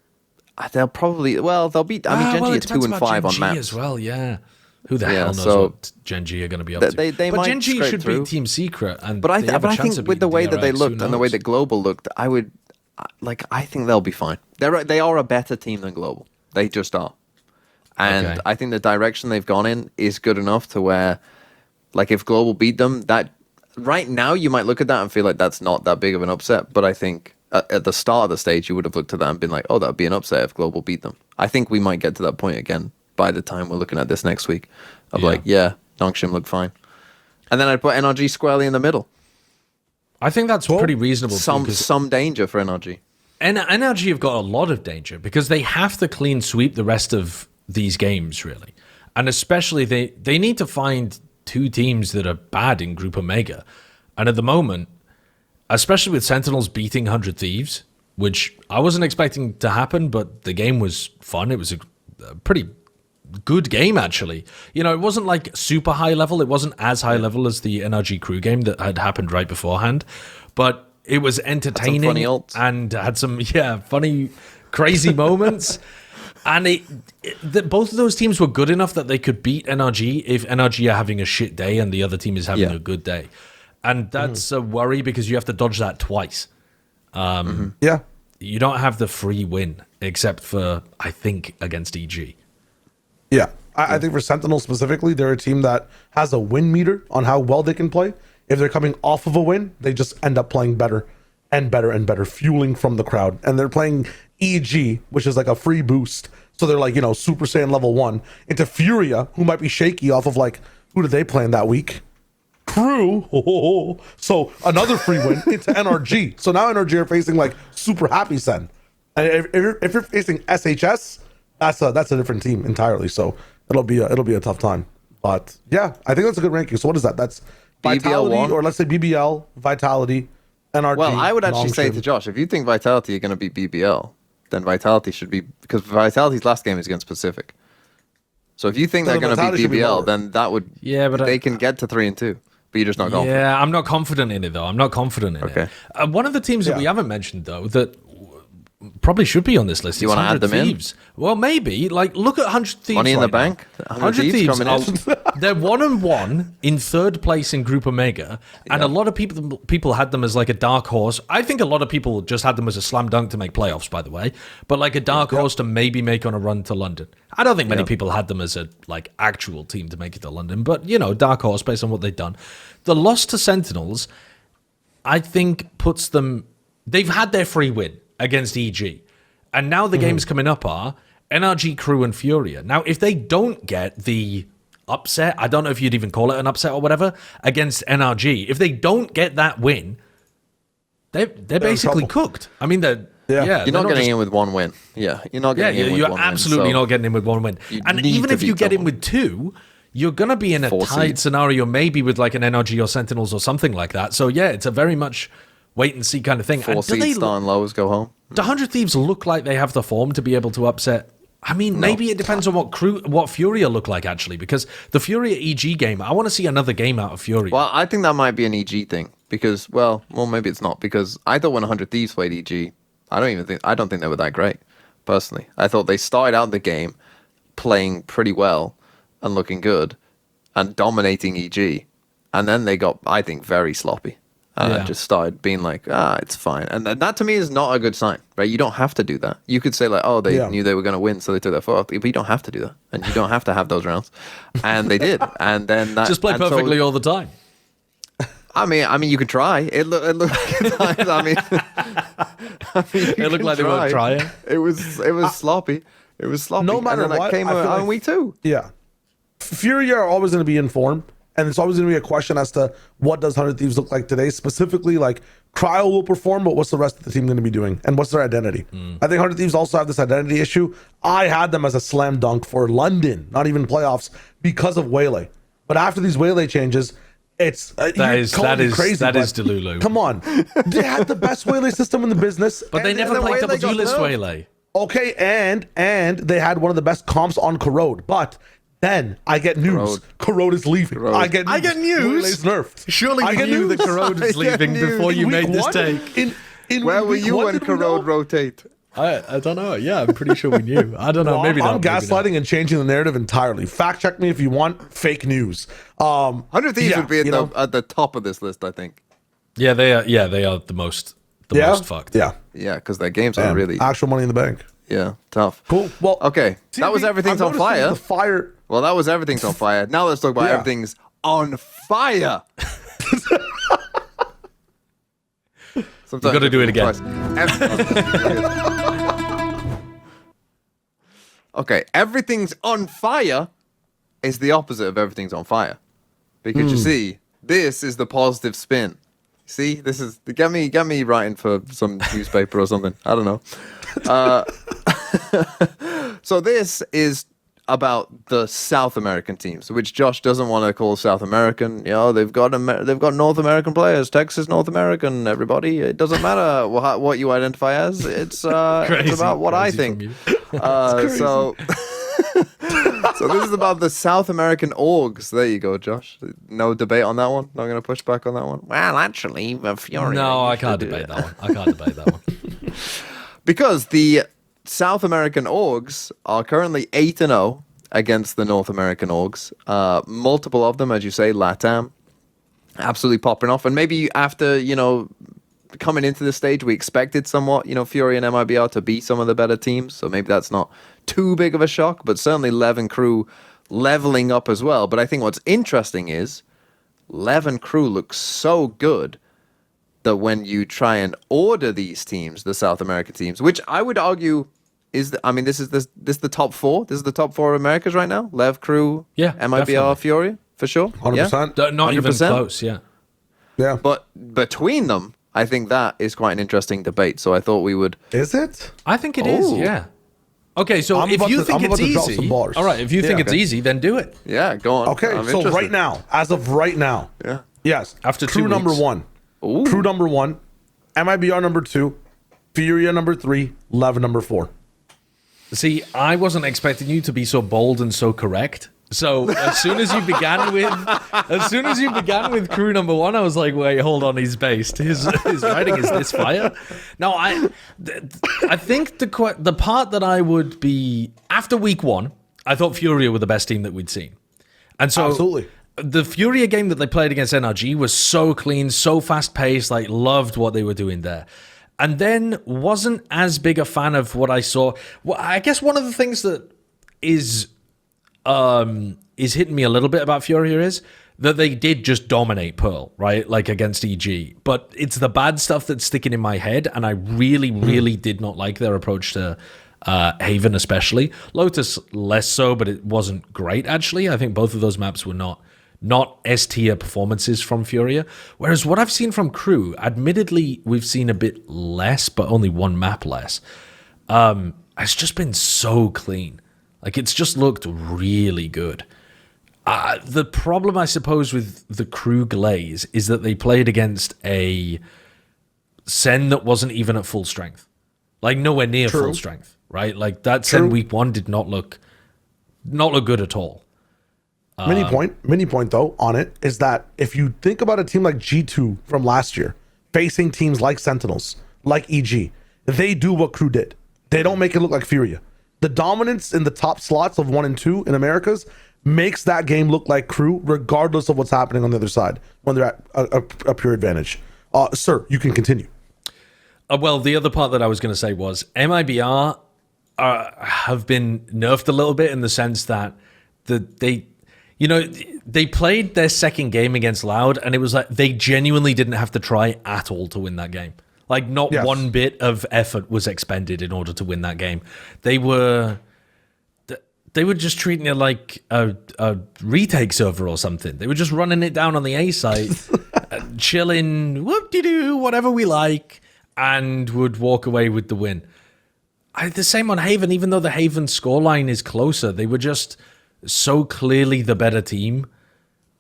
They'll probably. Well, they'll beat. I mean, Gen G are 2 and 5 on maps as well. Yeah. Who the hell knows what Gen G are going to be up to? But Gen G should beat Team Secret, but I think with the way that they looked and the way that Global looked, I think they'll be fine. They are a better team than Global. They just are. And I think the direction they've gone in is good enough to where, like, if Global beat them, that right now you might look at that and feel like that's not that big of an upset. But I think at the start of the stage, you would have looked at that and been like, oh, that would be an upset if Global beat them. I think we might get to that point again by the time we're looking at this next week. Of Nongshim looked fine. And then I'd put NRG squarely in the middle. I think that's pretty reasonable. Some danger for NRG. And NRG have got a lot of danger because they have to clean sweep the rest of these games, really. And especially they need to find 2 teams that are bad in Group Omega. And at the moment, especially with Sentinels beating 100 Thieves, which I wasn't expecting to happen, but the game was fun. It was a pretty good game, actually. You know, it wasn't like super high level. It wasn't as high level as the NRG crew game that had happened right beforehand. But it was entertaining and had some, funny, crazy moments. And both of those teams were good enough that they could beat NRG if NRG are having a shit day and the other team is having a good day. And that's a worry because you have to dodge that twice. You don't have the free win, except for, I think, against EG. Yeah. I think for Sentinel specifically, they're a team that has a win meter on how well they can play. If they're coming off of a win, they just end up playing better and better and better, fueling from the crowd. And they're playing EG, which is like a free boost. So they're like, Super Saiyan level 1 into Furia, who might be shaky off of like, who did they play in that week? Crew. So another free win into NRG. So now NRG are facing like super happy Sen. And if you're facing SHS, that's a different team entirely. So it'll be a tough time. But yeah, I think that's a good ranking. So what is that? That's Vitality, or let's say BBL, Vitality, NRG. Well, I would actually say to Josh, if you think Vitality are going to beat BBL, then Vitality should be, because Vitality's last game is against Pacific. So if you think they're going to beat BBL, then that would they can get to 3 and 2. But you're just not confident. Yeah, I'm not confident in it though. I'm not confident in it. One of the teams that we haven't mentioned though that probably should be on this list. You want to add them Thieves. In? Well, maybe. Like, look at 100 Thieves. Money in the bank. 100 Thieves coming in. They're 1-1 in 3rd place in Group Omega, and a lot of people had them as like a dark horse. I think a lot of people just had them as a slam dunk to make playoffs, by the way, but like a dark horse to maybe make on a run to London. I don't think many people had them as a like actual team to make it to London, but dark horse based on what they've done. The loss to Sentinels, I think, puts them. They've had their free win against EG. And now the games coming up are NRG Crew and Furia. Now, if they don't get the upset, I don't know if you'd even call it an upset or whatever, against NRG, if they don't get that win, they're basically cooked. I mean, you're not getting in with 1 win. Yeah, you're not getting in with 1 win. You're absolutely not getting in with 1 win. And even if you get in with 2, you're going to be in a tied scenario, maybe with like an NRG or Sentinels or something like that. So yeah, it's a very much wait and see kind of thing. 4 seeds starting lowers go home. Do 100 Thieves look like they have the form to be able to upset? I mean, maybe it depends on what Furia look like, actually, because the Furia EG game, I want to see another game out of Furia. Well, I think that might be an EG thing, because, well, maybe it's not, because I thought when 100 Thieves played EG, I don't think they were that great, personally. I thought they started out the game playing pretty well and looking good and dominating EG, and then they got, I think, very sloppy. and just started being like, it's fine. And that to me is not a good sign, right? You don't have to do that. You could say like, oh, they knew they were going to win, so they took their foot off. But you don't have to do that, and you don't have to have those rounds. And they did, and then that Just play perfectly all the time. I mean, you could try. It looked like I mean, It looked like they weren't trying. It was sloppy. It was sloppy. No matter and then what, that came I feel out like- in week 2. Yeah. Fury are always going to be in form, and it's always going to be a question as to what does 100 Thieves look like today. Specifically, like Cryo will perform, but what's the rest of the team going to be doing, and what's their identity? I think 100 Thieves also have this identity issue. I had them as a slam dunk for London, not even playoffs, because of Waylay. But after these Waylay changes, it's That is Delulu. Come on, they had the best Waylay system in the business, But they and never then played Waylay double got list nerfed. Waylay. okay, and they had one of the best comps on Corrode, but then I get news. Corrode is leaving. Corrode. I get news? Waylay's nerfed. Surely I you get knew news. that Corrode was I get leaving news. before you In made week this one? take. In Where were week you one, when did we know? Corrode rotate? I don't know. Yeah, I'm pretty sure we knew. I don't know. Well, Maybe I'm not. maybe not. gaslighting and changing the narrative entirely. Fact check me if you want. Fake news. 100 Thieves yeah, would be you know? at the top of this list, I think. Yeah, they are. Yeah, they are the most fucked. Yeah. Yeah, because their games are Damn. really Actual money in the bank. tough. Cool. Well, Okay, that was TV, Everything's I'm on noticing Fire. The fire. Well, that was Everything's on Fire. Now let's talk about Yeah. Everything's on Fire. Sometimes You gotta do it again. Okay, Everything's on Fire is the opposite of Everything's on Fire. Because you see, this is the positive spin. See, this is get me writing for some newspaper or something. I don't know. So this is about the South American teams, which Josh doesn't want to call South American. You know, they've got North American players, Texas North American. Everybody, it doesn't matter what you identify as. It's about what I think. So this is about the South American orgs. There you go, Josh. No debate on that one. Not going to push back on that one. Well, actually, Fury. No, I can't debate that one. I can't debate that one. Because the South American orgs are currently 8-0 against the North American orgs. Multiple of them, as you say, LATAM, absolutely popping off. And maybe after, coming into this stage, we expected somewhat, Fury and MIBR to be some of the better teams. So maybe that's not too big of a shock, but certainly Lev and Crew leveling up as well. But I think what's interesting is Lev and Crew look so good that when you try and order these teams, the South American teams, which I would argue is, this is the top 4. This is the top 4 of Americas right now. Lev, Crew, Yeah, MIBR, definitely. Fury, for sure. 100%. Yeah? Not even 100%? close. Yeah. Yeah. But between them, I think that is quite an interesting debate. So I thought we would. Is it? I think it is. Oh. Yeah. Okay, so I'm if about you to- think I'm it's about to drop some easy, bars. all right. If you think it's okay. easy, then do it. Yeah, go on. Okay. I'm So interested. right now, as of right now, Yeah. yes. After 2 Crew number weeks. 1. Ooh. Crew number 1. MIBR number 2. Furia number 3. Lev number 4. See, I wasn't expecting you to be so bold and so correct. So as soon as you began with Crew number 1, I was like, wait, hold on, he's based. His writing is this fire. No, I think the part that I would be after week 1, I thought Furia were the best team that we'd seen, and so Absolutely. the Furia game that they played against NRG was so clean, so fast paced. Like, loved what they were doing there. And then wasn't as big a fan of what I saw. Well, I guess one of the things that is hitting me a little bit about Furia is that they did just dominate Pearl, right? Like against EG. But it's the bad stuff that's sticking in my head, and I really, really did not like their approach to Haven especially. Lotus less so, but it wasn't great, actually. I think both of those maps were not S-tier performances from Furia. Whereas what I've seen from Crew, admittedly, we've seen a bit less, but only one map less. It's just been so clean. Like, it's just looked really good. The problem, I suppose, with the Crew Glaze is that they played against a Sen that wasn't even at full strength. Like, nowhere near full strength, right? Like, that Sen week 1 did not look good at all. Mini point though on it is that if you think about a team like G2 from last year facing teams like Sentinels, like EG, they do what Crew did. They don't make it look like Furia. The dominance in the top slots of 1 and 2 in Americas makes that game look like Crew, regardless of what's happening on the other side when they're at a pure advantage. Sir, you can continue. Well, the other part that I was going to say was MIBR have been nerfed a little bit in the sense that they played their second game against Loud, and it was like they genuinely didn't have to try at all to win that game. Like, not one bit of effort was expended in order to win that game. They were just treating it like a retake server or something. They were just running it down on the A site, chilling, whoop-de-doo, whatever we like, and would walk away with the win. The same on Haven, even though the Haven scoreline is closer, they were just so clearly the better team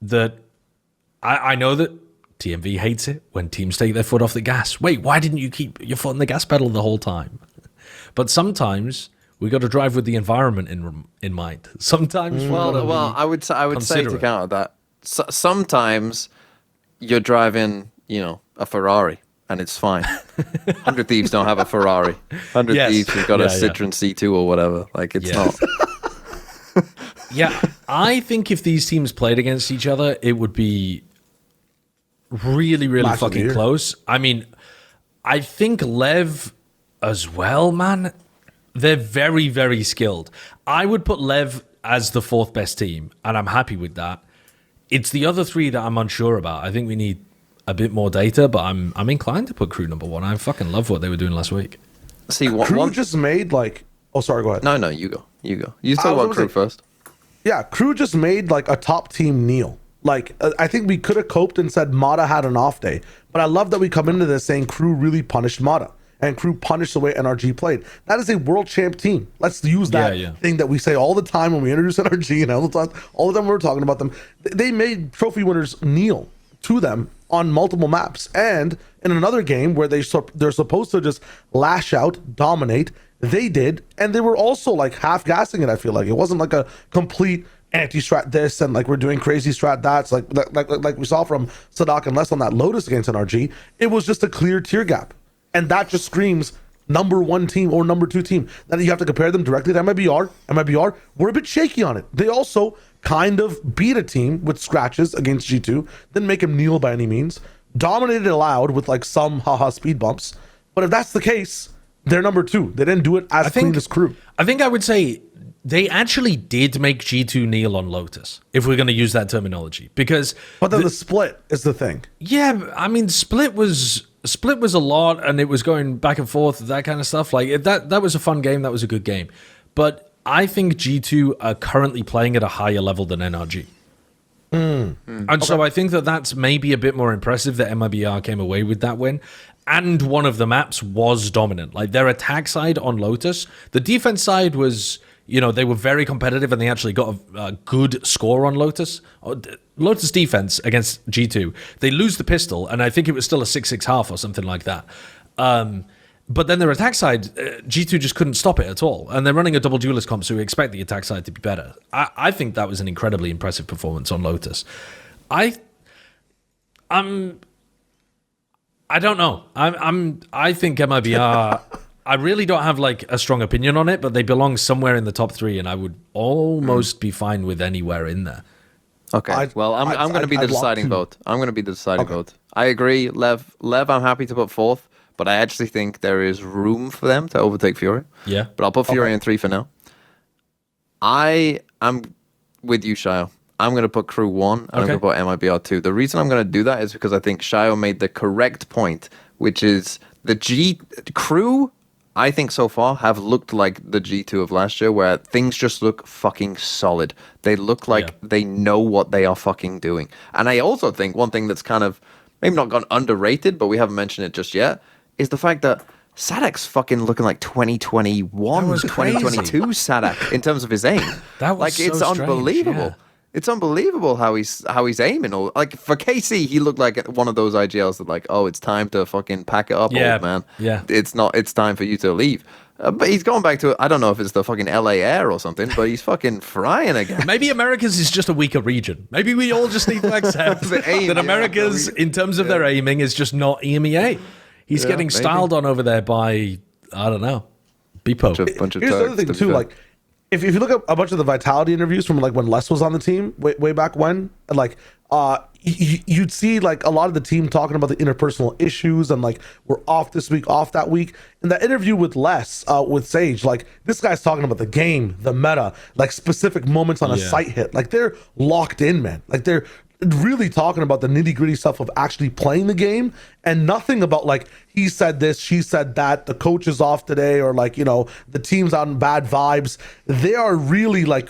that I know that TMV hates it when teams take their foot off the gas. Wait, why didn't you keep your foot on the gas pedal the whole time? But sometimes we got to drive with the environment in mind. Sometimes, I would say to counter that, sometimes you're driving, a Ferrari, and it's fine. 100 Thieves don't have a Ferrari. 100 Thieves have got a Citroen C2 or whatever. Like, it's not. Yeah, I think if these teams played against each other, it would be really, really fucking close. I mean, I think Lev as well, man. They're very, very skilled. I would put Lev as the fourth best team, and I'm happy with that. It's the other three that I'm unsure about. I think we need a bit more data, but I'm inclined to put Crew number one. I fucking love what they were doing last week. See, Crew just made like... Oh, sorry, go ahead. No, you go. You talk about Crew first. Yeah, Crew just made like a top team kneel. Like, I think we could have coped and said mada had an off day, but I love that we come into this saying Crew really punished mada, and Crew punished the way NRG played. That is a world champ team. Let's use that thing that we say all the time when we introduce NRG, and all the time we're talking about them. They made trophy winners kneel to them on multiple maps, and in another game where they're supposed to just lash out, dominate, they did, and they were also like half gassing it. I feel like it wasn't like a complete anti-strat this and like we're doing crazy strat that's like we saw from Sadak and Les on that Lotus against NRG. It was just a clear tier gap, and that just screams number one team or number two team. Then you have to compare them directly to MIBR were a bit shaky on it. They also kind of beat a team with scratches against G2, didn't make him kneel by any means, dominated Loud with like some haha speed bumps. But if that's the case, they're number two. They didn't do it as clean as Crew. I think I would say they actually did make G2 kneel on Lotus, if we're going to use that terminology, because... But then the split is the thing. Yeah, I mean, split was a lot, and it was going back and forth, that kind of stuff. Like, that was a fun game, that was a good game. But I think G2 are currently playing at a higher level than NRG. And so I think that's maybe a bit more impressive that MIBR came away with that win. And one of the maps was dominant. Like, their attack side on Lotus, the defense side was... they were very competitive, and they actually got a good score on Lotus. Lotus defense against G2, they lose the pistol, and I think it was still a 6-6 half or something like that. But then their attack side, G2 just couldn't stop it at all. And they're running a double duelist comp, so we expect the attack side to be better. I think that was an incredibly impressive performance on Lotus. I don't know. I think MIBR... I really don't have like a strong opinion on it, but they belong somewhere in the top three, and I would almost be fine with anywhere in there. Okay. I'm going to be the deciding vote. I'm going to be the deciding vote. I agree. Lev, I'm happy to put fourth, but I actually think there is room for them to overtake Fury. Yeah. But I'll put Fury in 3 for now. I am with you, Shyo. I'm going to put Crew 1, and I'm going to put MIBR 2. The reason I'm going to do that is because I think Shyo made the correct point, which is the Crew... I think so far have looked like the G2 of last year, where things just look fucking solid. They look like they know what they are fucking doing. And I also think one thing that's kind of maybe not gone underrated, but we haven't mentioned it just yet, is the fact that Sadak's fucking looking like 2021, 2022 Sadak in terms of his aim. That was like, it's strange, unbelievable. Yeah. It's unbelievable how he's aiming. Like, for KC, he looked like one of those IGLs that like, oh, it's time to fucking pack it up, old man. Yeah. It's time for you to leave. But he's going back to, I don't know if it's the fucking LA air or something, but he's fucking frying again. Maybe Americas is just a weaker region. Maybe we all just need to accept that Americas, in terms of their aiming, is just not EMEA. He's getting styled on over there by, I don't know, Beepo. Here's the other thing, too. Like, if you look at a bunch of the Vitality interviews from like when Les was on the team way back when, like you'd see like a lot of the team talking about the interpersonal issues and like we're off this week, off that week. In that interview with Les, with Sage, like this guy's talking about the game, the meta, like specific moments on a site hit. Like they're locked in, man. Like they're really talking about the nitty gritty stuff of actually playing the game, and nothing about like he said this, she said that, the coach is off today, or like, you know, the team's out in bad vibes. They are really like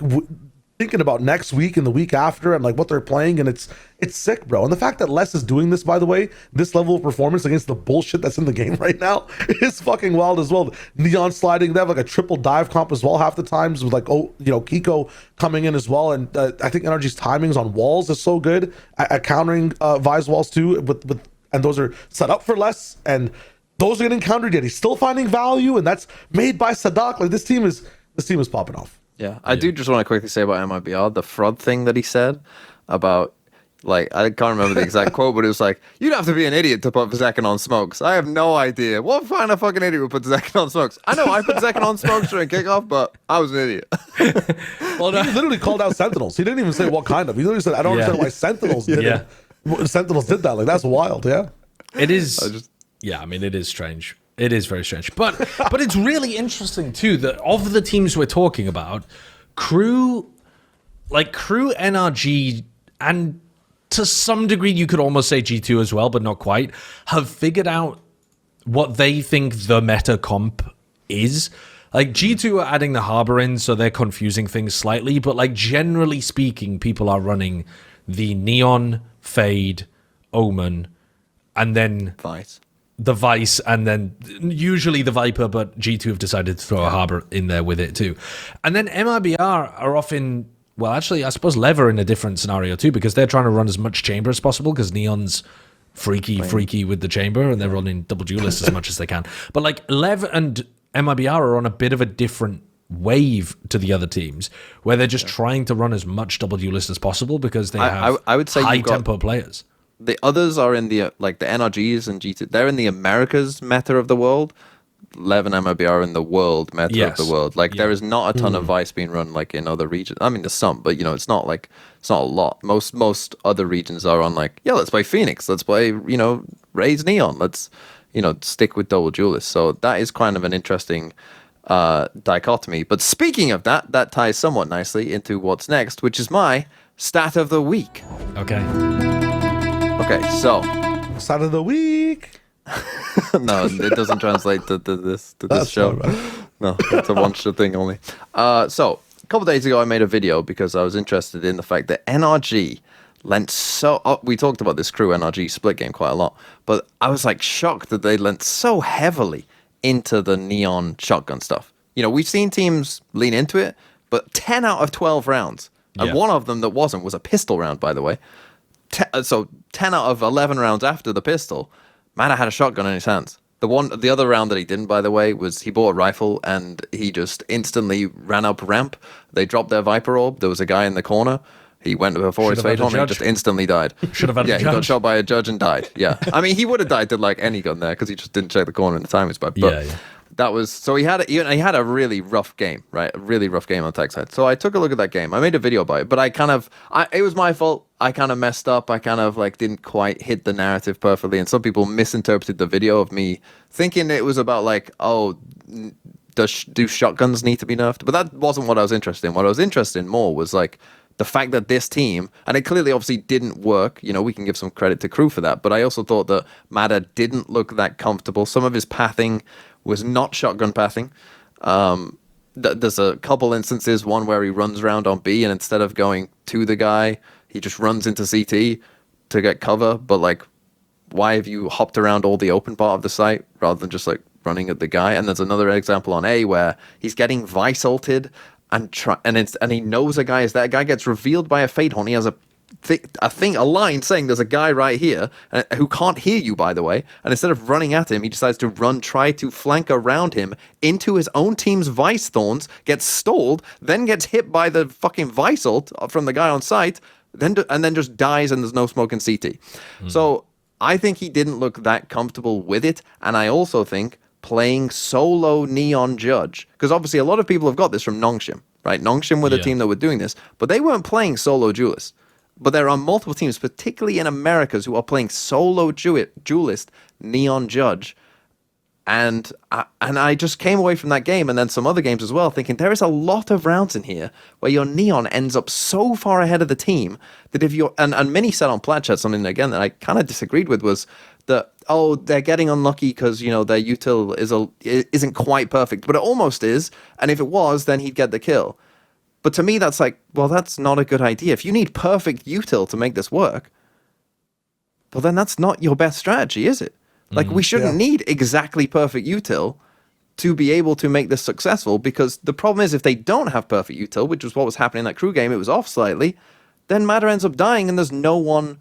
thinking about next week and the week after and like what they're playing, and it's sick, bro. And the fact that Les is doing this, by the way, this level of performance against the bullshit that's in the game right now is fucking wild as well. Neon sliding, they have like a triple dive comp as well half the times with like, oh, you know, Kiko coming in as well. And I think NRG's timings on walls is so good at countering Vyse walls too, and those are set up for Les, and those are getting countered, yet he's still finding value, and that's made by Sadak. Like this team is popping off. Yeah, I do just want to quickly say about MIBR, the fraud thing that he said about, like, I can't remember the exact quote, but it was like, you'd have to be an idiot to put Zekan on smokes. I have no idea. What kind of fucking idiot would put Zekan on smokes? I know I put Zekan on smokes during kickoff, but I was an idiot. Well, he literally called out Sentinels. He didn't even say what kind of. He literally said, I don't understand why Sentinels did it. Sentinels did that. Like, that's wild, yeah. It is. Yeah, I mean, it is strange. It is very strange. But it's really interesting, too, that of the teams we're talking about, Crew, NRG, and to some degree, you could almost say G2 as well, but not quite, have figured out what they think the meta comp is. Like, G2 are adding the Harbor in, so they're confusing things slightly, but, like, generally speaking, people are running the Neon, Fade, Omen, and then Vyse. The Vyse, and then usually the Viper, but G2 have decided to throw a Harbor in there with it too. And then MIBR are off in, well, actually, I suppose Lever in a different scenario too, because they're trying to run as much chamber as possible, because Neon's freaky with the chamber, and they're running double duelist as much as they can. But like Lev and MIBR are on a bit of a different wave to the other teams, where they're just trying to run as much double duelist as possible, because they have I would say high tempo players. The others are in the, like, the NRGs and G2. They're in the Americas meta of the world. Lev and MIB are in the world meta of the world. Like, there is not a ton of Vyse being run, like, in other regions. I mean, there's some, but, you know, it's not a lot. Most other regions are on, like, yeah, let's play Phoenix. Let's play, you know, Raise Neon. Let's, you know, stick with double duelists. So that is kind of an interesting dichotomy. But speaking of that ties somewhat nicely into what's next, which is my stat of the week. Okay, so stat of the week. No, it doesn't translate to this show. Right. No, it's a one-shot thing only. So a couple days ago, I made a video because I was interested in the fact that NRG lent so. We talked about this Crew NRG split game quite a lot, but I was like shocked that they lent so heavily into the Neon shotgun stuff. You know, we've seen teams lean into it, but 10 out of 12 rounds, and one of them that wasn't was a pistol round, by the way. So 10 out of 11 rounds after the pistol, Mada had a shotgun in his hands. The other round that he didn't, by the way, was he bought a rifle and he just instantly ran up ramp. They dropped their Viper orb. There was a guy in the corner. He went before his fate on and he just instantly died. Should have had a judge. He got shot by a judge and died. Yeah. I mean, he would have died to like any gun there because he just didn't check the corner and the time was bad. But that was, so he had a really rough game, right? A really rough game on the tech side. So I took a look at that game. I made a video about it, but it was my fault. I kind of messed up. I kind of like didn't quite hit the narrative perfectly. And some people misinterpreted the video of me thinking it was about like, oh, do shotguns need to be nerfed? But that wasn't what I was interested in. What I was interested in more was like the fact that this team, and it clearly obviously didn't work. You know, we can give some credit to Crew for that. But I also thought that Mada didn't look that comfortable. Some of his pathing was not shotgun pathing. There's a couple instances, one where he runs around on B and instead of going to the guy, he just runs into CT to get cover. But like, why have you hopped around all the open part of the site rather than just like running at the guy? And there's another example on A where he's getting Vyse ulted and he knows a guy is there. A guy gets revealed by a Fade Horn. He has a line saying there's a guy right here who can't hear you, by the way, and instead of running at him, he decides to try to flank around him into his own team's Vyse Thorns, gets stalled, then gets hit by the fucking Vyse ult from the guy on site, and then just dies and there's no smoke in CT. So I think he didn't look that comfortable with it, and I also think playing solo Neon Judge, because obviously a lot of people have got this from Nongshim, right? Nongshim were the team that were doing this, but they weren't playing solo duelist. But there are multiple teams, particularly in Americas, who are playing solo duelist Neon Judge. And I just came away from that game and then some other games as well thinking there is a lot of rounds in here where your Neon ends up so far ahead of the team that if you're... And Mini said on Plat Chat something, again, that I kind of disagreed with was that, they're getting unlucky because, their util isn't quite perfect. But it almost is. And if it was, then he'd get the kill. But to me, that's like, well, that's not a good idea. If you need perfect util to make this work, well, then that's not your best strategy, is it? Like, we shouldn't need exactly perfect util to be able to make this successful, because the problem is if they don't have perfect util, which was what was happening in that crew game, it was off slightly, then mada ends up dying and there's no one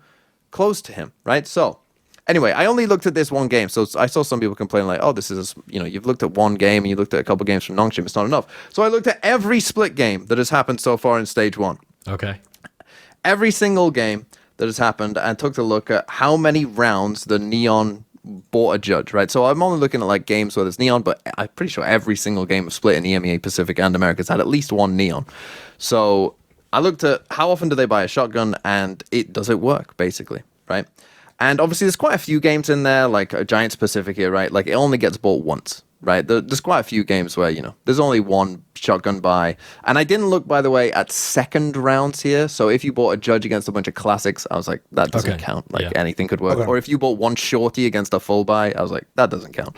close to him, right? So, anyway, I only looked at this one game, so I saw some people complain like, this is, you've looked at one game and you looked at a couple games from Nongshim, it's not enough. So I looked at every split game that has happened so far in Stage 1. Okay. Every single game that has happened and took a look at how many rounds the Neon bought a judge, right? So I'm only looking at like games where there's Neon, but I'm pretty sure every single game of split in the EMEA, Pacific, and Americas had at least one Neon. So I looked at how often do they buy a shotgun and does it work, basically, right? And obviously there's quite a few games in there, like a Giants Pacific here, right? Like it only gets bought once, right? There's quite a few games where, there's only one shotgun buy. And I didn't look, by the way, at second rounds here. So if you bought a judge against a bunch of classics, I was like, that doesn't count. Like anything could work. Or if you bought one shorty against a full buy, I was like, that doesn't count,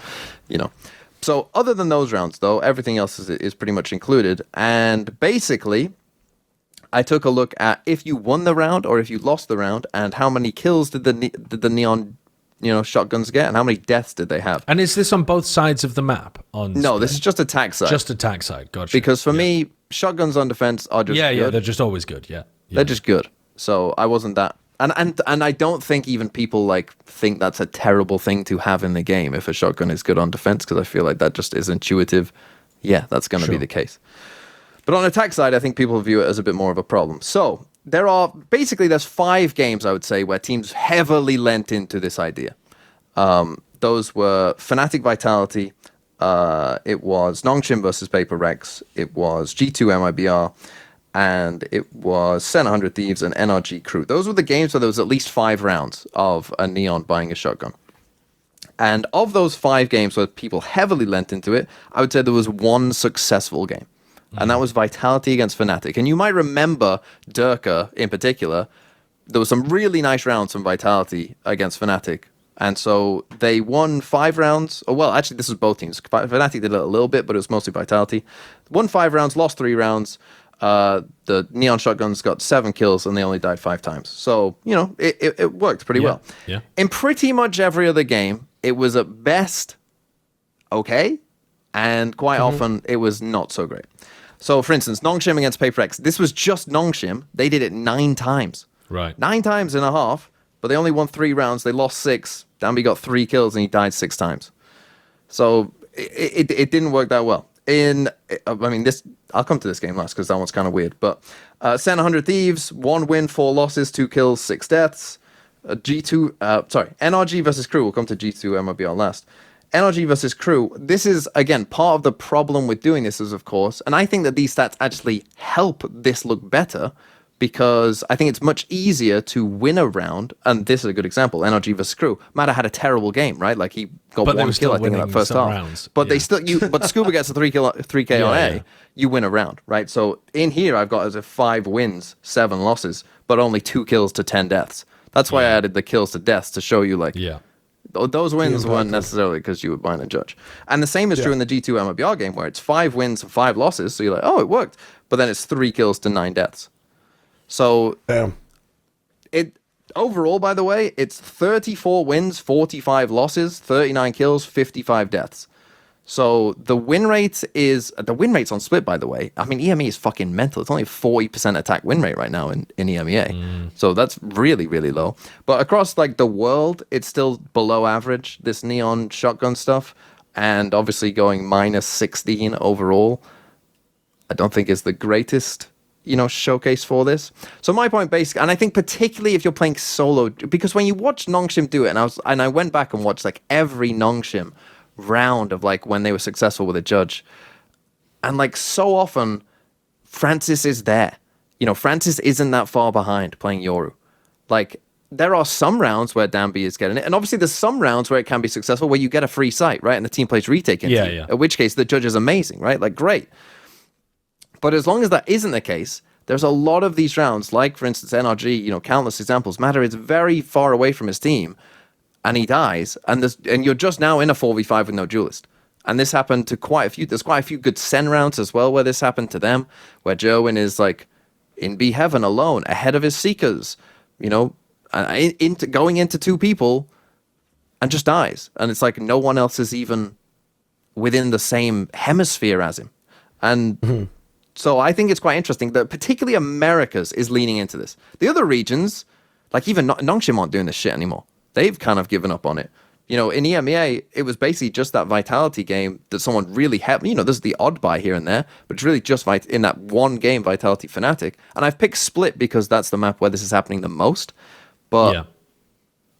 So other than those rounds, though, everything else is pretty much included. And basically, I took a look at if you won the round or if you lost the round and how many kills did the Neon shotguns get and how many deaths did they have. And is this on both sides of the map? No, this is just attack side. Just attack side, gotcha. Because for me, shotguns on defense are just good. Yeah, they're just always good, yeah. They're just good. So I wasn't that... And I don't think even people think that's a terrible thing to have in the game if a shotgun is good on defense, because I feel like that just is intuitive. Yeah, that's going to be the case. But on attack side, I think people view it as a bit more of a problem. So there's 5 games, I would say, where teams heavily lent into this idea. Those were Fnatic Vitality, it was Nongshim versus Paper Rex, it was G2 MIBR, and it was Sen 100 Thieves and NRG Crew. Those were the games where there was at least 5 rounds of a Neon buying a shotgun. And of those 5 games where people heavily lent into it, I would say there was one successful game. And that was Vitality against Fnatic. And you might remember Durka in particular. There was some really nice rounds from Vitality against Fnatic. And so they won 5 rounds. Oh, well, actually, this was both teams. Fnatic did it a little bit, but it was mostly Vitality. Won 5 rounds, lost 3 rounds. The Neon Shotguns got 7 kills, and they only died 5 times. So, it worked pretty well. Yeah. In pretty much every other game, it was at best okay. And quite often, it was not so great. So, for instance, Nongshim against Paper X. This was just Nongshim. They did it 9 times. Right. 9 times and a half, but they only won 3 rounds. They lost 6. Danby got 3 kills, and he died 6 times. So, it didn't work that well. I'll come to this game last, because that one's kind of weird. But Sen 100 Thieves, 1 win, 4 losses, 2 kills, 6 deaths. NRG versus Crew. We'll come to G2 MIBR last. NRG versus Crew, this is, again, part of the problem with doing this is, of course, and I think that these stats actually help this look better, because I think it's much easier to win a round, and this is a good example, NRG versus Crew. Mada had a terrible game, right? Like, he got 1 kill, I think, in that first half. Rounds. But but Scuba gets a 3K on A, you win a round, right? So in here, I've got as a 5 wins, 7 losses, but only 2 kills to 10 deaths. That's why I added the kills to deaths to show you, those wins weren't necessarily because you were buying a judge. And the same is true in the G2 MIBR game, where it's 5 wins and 5 losses. So you're like, oh, it worked. But then it's 3 kills to 9 deaths. So overall, by the way, it's 34 wins, 45 losses, 39 kills, 55 deaths. So the win rate's on split, by the way. I mean, EMEA is fucking mental. It's only 40% attack win rate right now in EMEA. So that's really, really low. But across the world, it's still below average, this Neon shotgun stuff. And obviously going minus 16 overall, I don't think is the greatest, showcase for this. So my point basically, and I think particularly if you're playing solo, because when you watch Nongshim do it, and I went back and watched every Nongshim round of when they were successful with a judge, and so often Francis is there. You know, Francis isn't that far behind playing Yoru. Like, there are some rounds where Danby is getting it, and obviously there's some rounds where it can be successful where you get a free site, right? And the team plays retake into you, in which case the judge is amazing, right? Like, great. But as long as that isn't the case, there's a lot of these rounds, like, for instance, NRG, you know, countless examples. Mada is very far away from his team, and he dies, and you're just now in a 4v5 with no duelist. And this happened to quite a few. There's quite a few good Sen rounds as well where this happened to them, where Joen is, like, in B Heaven alone, ahead of his Seekers, you know, going into two people, and just dies. And it's like no one else is even within the same hemisphere as him. And so I think it's quite interesting that particularly Americas is leaning into this. The other regions, like even Nongshim aren't doing this shit anymore. They've kind of given up on it. You know, in EMEA, it was basically just that Vitality game that someone really helped. You know, there's the odd buy here and there, but it's really just in that one game, Vitality Fnatic. And I've picked Split because that's the map where this is happening the most. But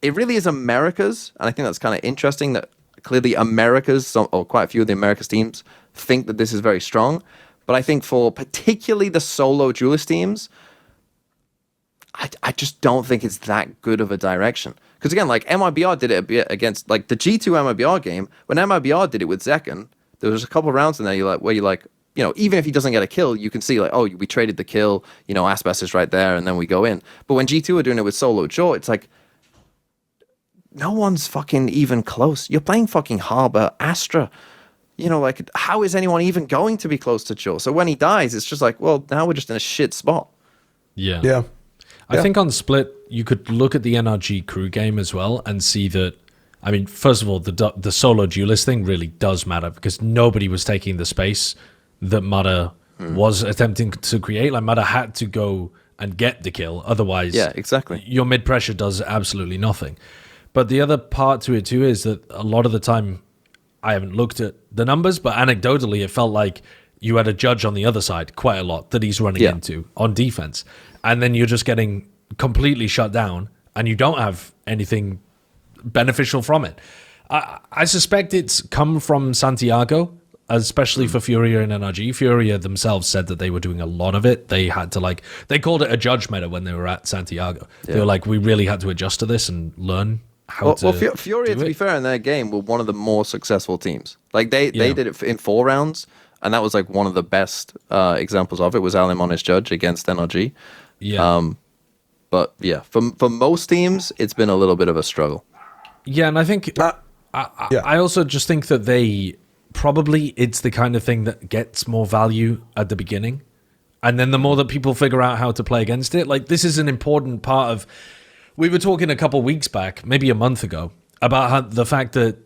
it really is Americas, and I think that's kind of interesting that clearly Americas, or quite a few of the Americas teams, think that this is very strong. But I think for particularly the solo duelist teams, I just don't think it's that good of a direction. Because again, like MIBR did it a bit against, like the G2 MIBR game, when MIBR did it with Zekken, there was a couple of rounds in there where you're like, you know, even if he doesn't get a kill, you can see like, oh, we traded the kill, you know, Aspas is right there, and then we go in. But when G2 are doing it with solo Jaw, it's like, no one's fucking even close. You're playing fucking Harbor, Astra. You know, like, how is anyone even going to be close to Jaw? So when he dies, it's just like, well, now we're just in a shit spot. Yeah. I think on Split, you could look at the NRG crew game as well and see that, I mean, first of all, the solo duelist thing really does matter because nobody was taking the space that mada was attempting to create. Like, mada had to go and get the kill. Otherwise, exactly, your mid pressure does absolutely nothing. But the other part to it too is that a lot of the time, I haven't looked at the numbers, but anecdotally, it felt like you had a judge on the other side quite a lot that he's running into on defense. And then you're just getting completely shut down and you don't have anything beneficial from it. I suspect it's come from Santiago, especially for Furia and NRG. Furia themselves said that they were doing a lot of it. They had to, like, they called it a judge meta when they were at Santiago. They were like, we really had to adjust to this and learn how to Well, Furia, to be fair, in their game, were one of the more successful teams. Like, they did it in 4 rounds, and that was, like, one of the best examples of it was Alim on his judge against NRG. But, yeah, for most teams, it's been a little bit of a struggle. Yeah, and I think... I also just think that they... Probably it's the kind of thing that gets more value at the beginning. And then the more that people figure out how to play against it, like, this is an important part of... We were talking a couple weeks back, maybe a month ago, about how the fact that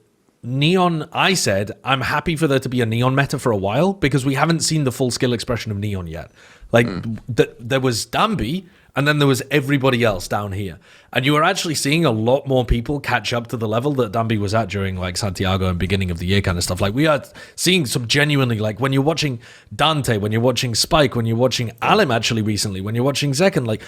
Neon, I said, I'm happy for there to be a Neon meta for a while because we haven't seen the full skill expression of Neon yet. Like, there was Danby, and then there was everybody else down here. And you were actually seeing a lot more people catch up to the level that Danby was at during, like, Santiago and beginning of the year kind of stuff. Like, we are seeing some genuinely, like, when you're watching Dante, when you're watching Spike, when you're watching Alim actually recently, when you're watching Zekken, like,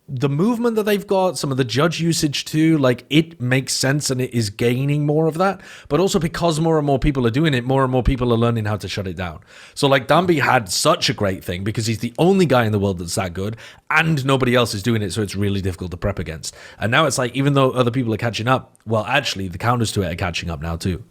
the movement that they've got, some of the judge usage too, like, it makes sense and it is gaining more of that. But also because more and more people are doing it, more and more people are learning how to shut it down. So, like, Danby had such a great thing because he's the only guy in the world that's that good and nobody else is doing it, so it's really difficult to prep against. And now it's like, even though other people are catching up, well, actually, the counters to it are catching up now too.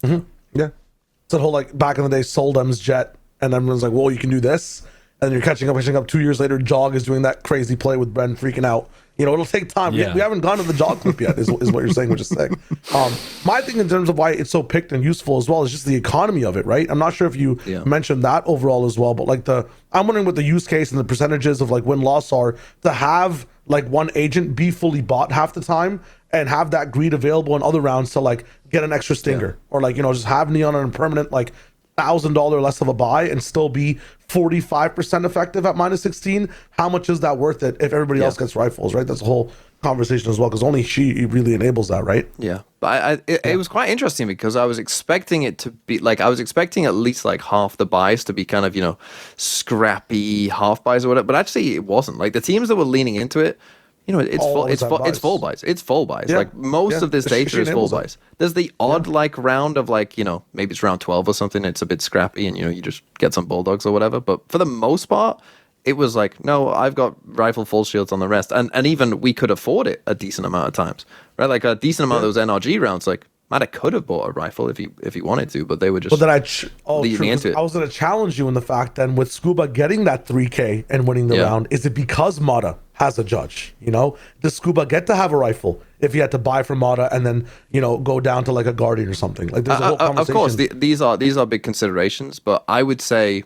Yeah. It's that whole, like, back in the day, Soldem's Jet, and everyone's like, well, you can do this. And you're catching up 2 years later. Jog is doing that crazy play with Bren freaking out. You know, it'll take time. We haven't gone to the Jog clip yet, is what you're saying, which is sick. My thing in terms of why it's so picked and useful as well is just the economy of it, right? I'm not sure if you mentioned that overall as well, but, like, I'm wondering what the use case and the percentages of, like, win-loss are to have, like, one agent be fully bought half the time and have that greed available in other rounds to, like, get an extra stinger or, like, you know, just have Neon on a permanent, like, $1,000 less of a buy and still be 45% effective at -16. How much is that worth it if everybody else gets rifles, right? That's a whole conversation as well, because only she really enables that, right? Yeah, but it was quite interesting because I was expecting it to be like, I was expecting at least like half the buys to be kind of, you know, scrappy half buys or whatever, but actually it wasn't. Like, the teams that were leaning into it, it's full buys. It's full buys. Yeah. Like most of this data is full buys. There's the odd like round of like, maybe it's round 12 or something. It's a bit scrappy and you just get some bulldogs or whatever. But for the most part, it was like, no, I've got rifle full shields on the rest. And even we could afford it a decent amount of times, right? Like a decent amount of those NRG rounds, like Mada could have bought a rifle if he wanted to, but they were just leading into it. I was going to challenge you in the fact then with Scuba getting that 3K and winning the round, is it because Mada has a judge? Does Scuba get to have a rifle if he had to buy from Mada and then go down to like a Guardian or something? Like there's a whole conversation. Of course, these are big considerations, but I would say,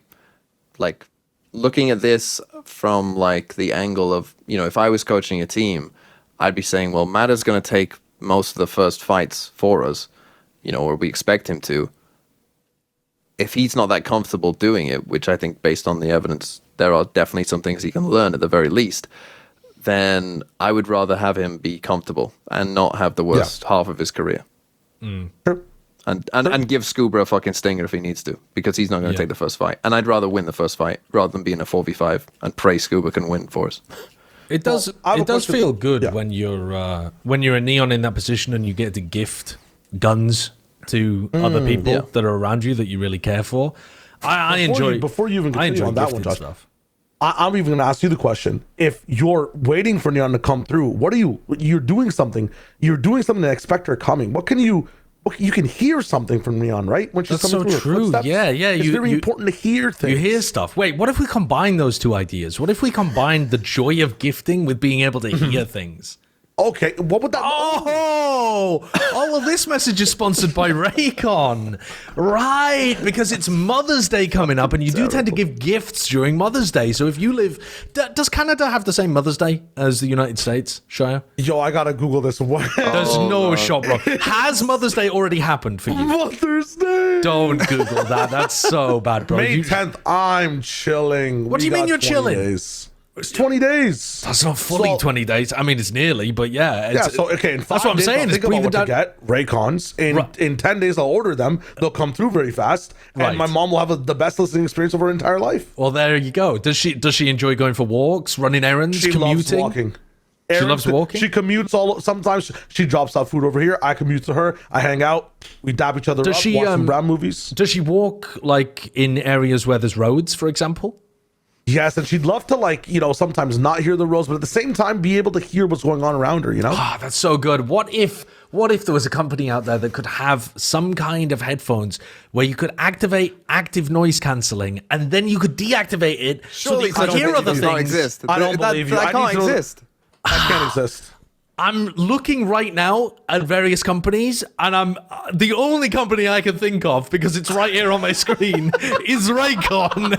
like, looking at this from like the angle of if I was coaching a team, I'd be saying, well, Mada's going to take most of the first fights for us, or we expect him to. If he's not that comfortable doing it, which I think based on the evidence, there are definitely some things he can learn at the very least, then I would rather have him be comfortable and not have the worst half of his career. Sure. And give Scuba a fucking stinger if he needs to, because he's not going to take the first fight. And I'd rather win the first fight rather than be in a 4v5 and pray Scuba can win for us. It does feel good when you're a Neon in that position and you get to gift guns to other people that are around you that you really care for. Before you even continue on that one, Josh, I'm even going to ask you the question. If you're waiting for Neon to come through, you're doing something to expect her coming. You can hear something from Neon, right? When she's That's coming so through true. her footsteps. Yeah. It's very important to hear things. You hear stuff. Wait, what if we combine those two ideas? What if we combine the joy of gifting with being able to hear things? Okay, what would that? Well, this message is sponsored by Raycon, right? Because it's Mother's Day coming up, and you do tend to give gifts during Mother's Day. So if you live, does Canada have the same Mother's Day as the United States, Shia? Yo, I gotta Google this. There's no shot, bro. Has Mother's Day already happened for you? Mother's Day. Don't Google that. That's so bad, bro. May 10th. I'm chilling. What do you mean you're chilling? Days. It's 20 days. That's not fully 20 days. I mean, it's nearly, but yeah. That's what I'm saying. Think about what to get. Raycons. In 10 days, I'll order them. They'll come through very fast. And my mom will have the best listening experience of her entire life. Well, there you go. Does she enjoy going for walks, running errands, commuting? Loves walking. She loves walking? She commutes sometimes she drops off food over here. I commute to her. I hang out. We dab each other up, watch some Brown movies. Does she walk, like, in areas where there's roads, for example? Yes, and she'd love to, sometimes not hear the roads, but at the same time be able to hear what's going on around her, That's so good. What if there was a company out there that could have some kind of headphones where you could activate active noise cancelling and then you could deactivate it so that you could hear other things? Exist. I don't believe you. That can't exist. That can't exist. I'm looking right now at various companies, and I'm the only company I can think of, because it's right here on my screen, is Raycon.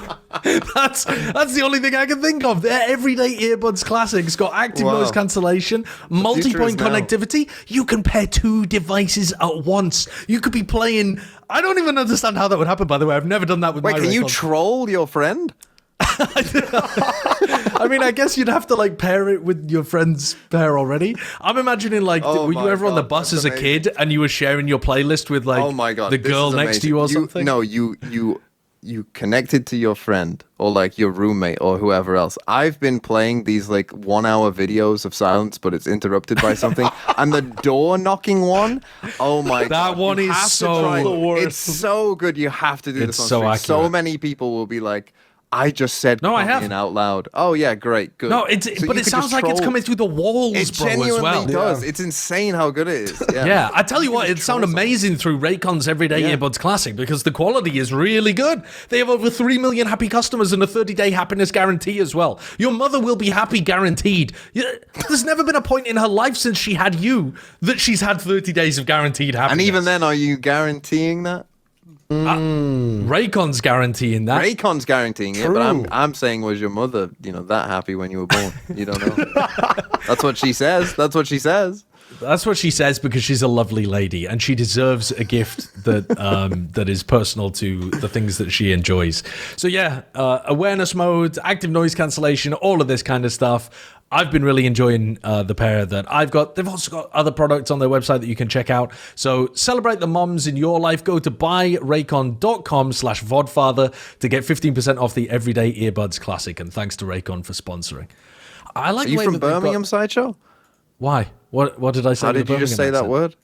That's the only thing I can think of. Their everyday earbuds classics got active noise cancellation, multi-point connectivity. You can pair two devices at once. You could be playing. I don't even understand how that would happen, by the way. I've never done that with my Wait, can you Raycon. troll your friend? I mean, I guess you'd have to like pair it with your friend's pair already. I'm imagining like, were you ever on the bus as a kid and you were sharing your playlist with like the girl next to you or something? No, you connected to your friend or like your roommate or whoever else. I've been playing these like 1 hour videos of silence, but it's interrupted by something. And the door knocking one, oh my god, that one is so the worst. It's so good. You have to do this on so stream. accurate. So many people will be like, I just said no, I haven't out loud. Oh yeah, great, good. No, but it sounds like it's coming through the walls, it bro, genuinely as well. does. It's insane how good it is. Yeah, yeah, I tell you what, it sounds amazing through Raycon's Everyday Earbuds Classic because the quality is really good. They have over 3 million happy customers and a 30-day happiness guarantee as well. Your mother will be happy, guaranteed. There's never been a point in her life since she had you that she's had 30 days of guaranteed happiness. And even then, are you guaranteeing that? Raycon's guaranteeing that. Raycon's guaranteeing it, but I'm saying, was your mother, that happy when you were born? You don't know. That's what she says. That's what she says. That's what she says because she's a lovely lady and she deserves a gift that that is personal to the things that she enjoys. So yeah, awareness mode, active noise cancellation, all of this kind of stuff. I've been really enjoying the pair that I've got. They've also got other products on their website that you can check out. So celebrate the moms in your life. Go to buyraycon.com/vodfather to get 15% off the Everyday Earbuds Classic. And thanks to Raycon for sponsoring. I like Are you the way from that they've got- Birmingham, Sideshow? Why? What did I say? How with did the you just Birmingham say that accent? word?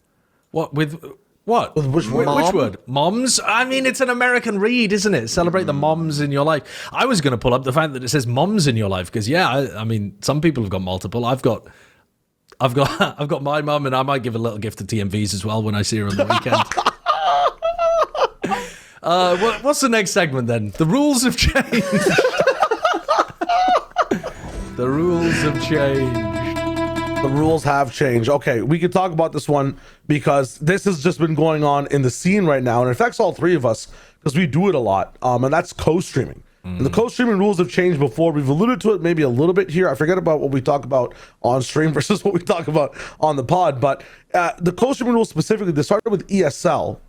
What with what? With which word? Which word? Moms? I mean, it's an American read, isn't it? Celebrate the moms in your life. I was going to pull up the fact that it says moms in your life because I mean, some people have got multiple. I've got my mum, and I might give a little gift to TMVs as well when I see her on the weekend. What's the next segment then? The rules have changed. The rules have changed. The rules have changed. Okay, we could talk about this one because this has just been going on in the scene right now, and it affects all three of us because we do it a lot. And that's co-streaming. And the co-streaming rules have changed before. We've alluded to it maybe a little bit here. I forget about what we talk about on stream versus what we talk about on the pod. But the co-streaming rules specifically, they started with ESL.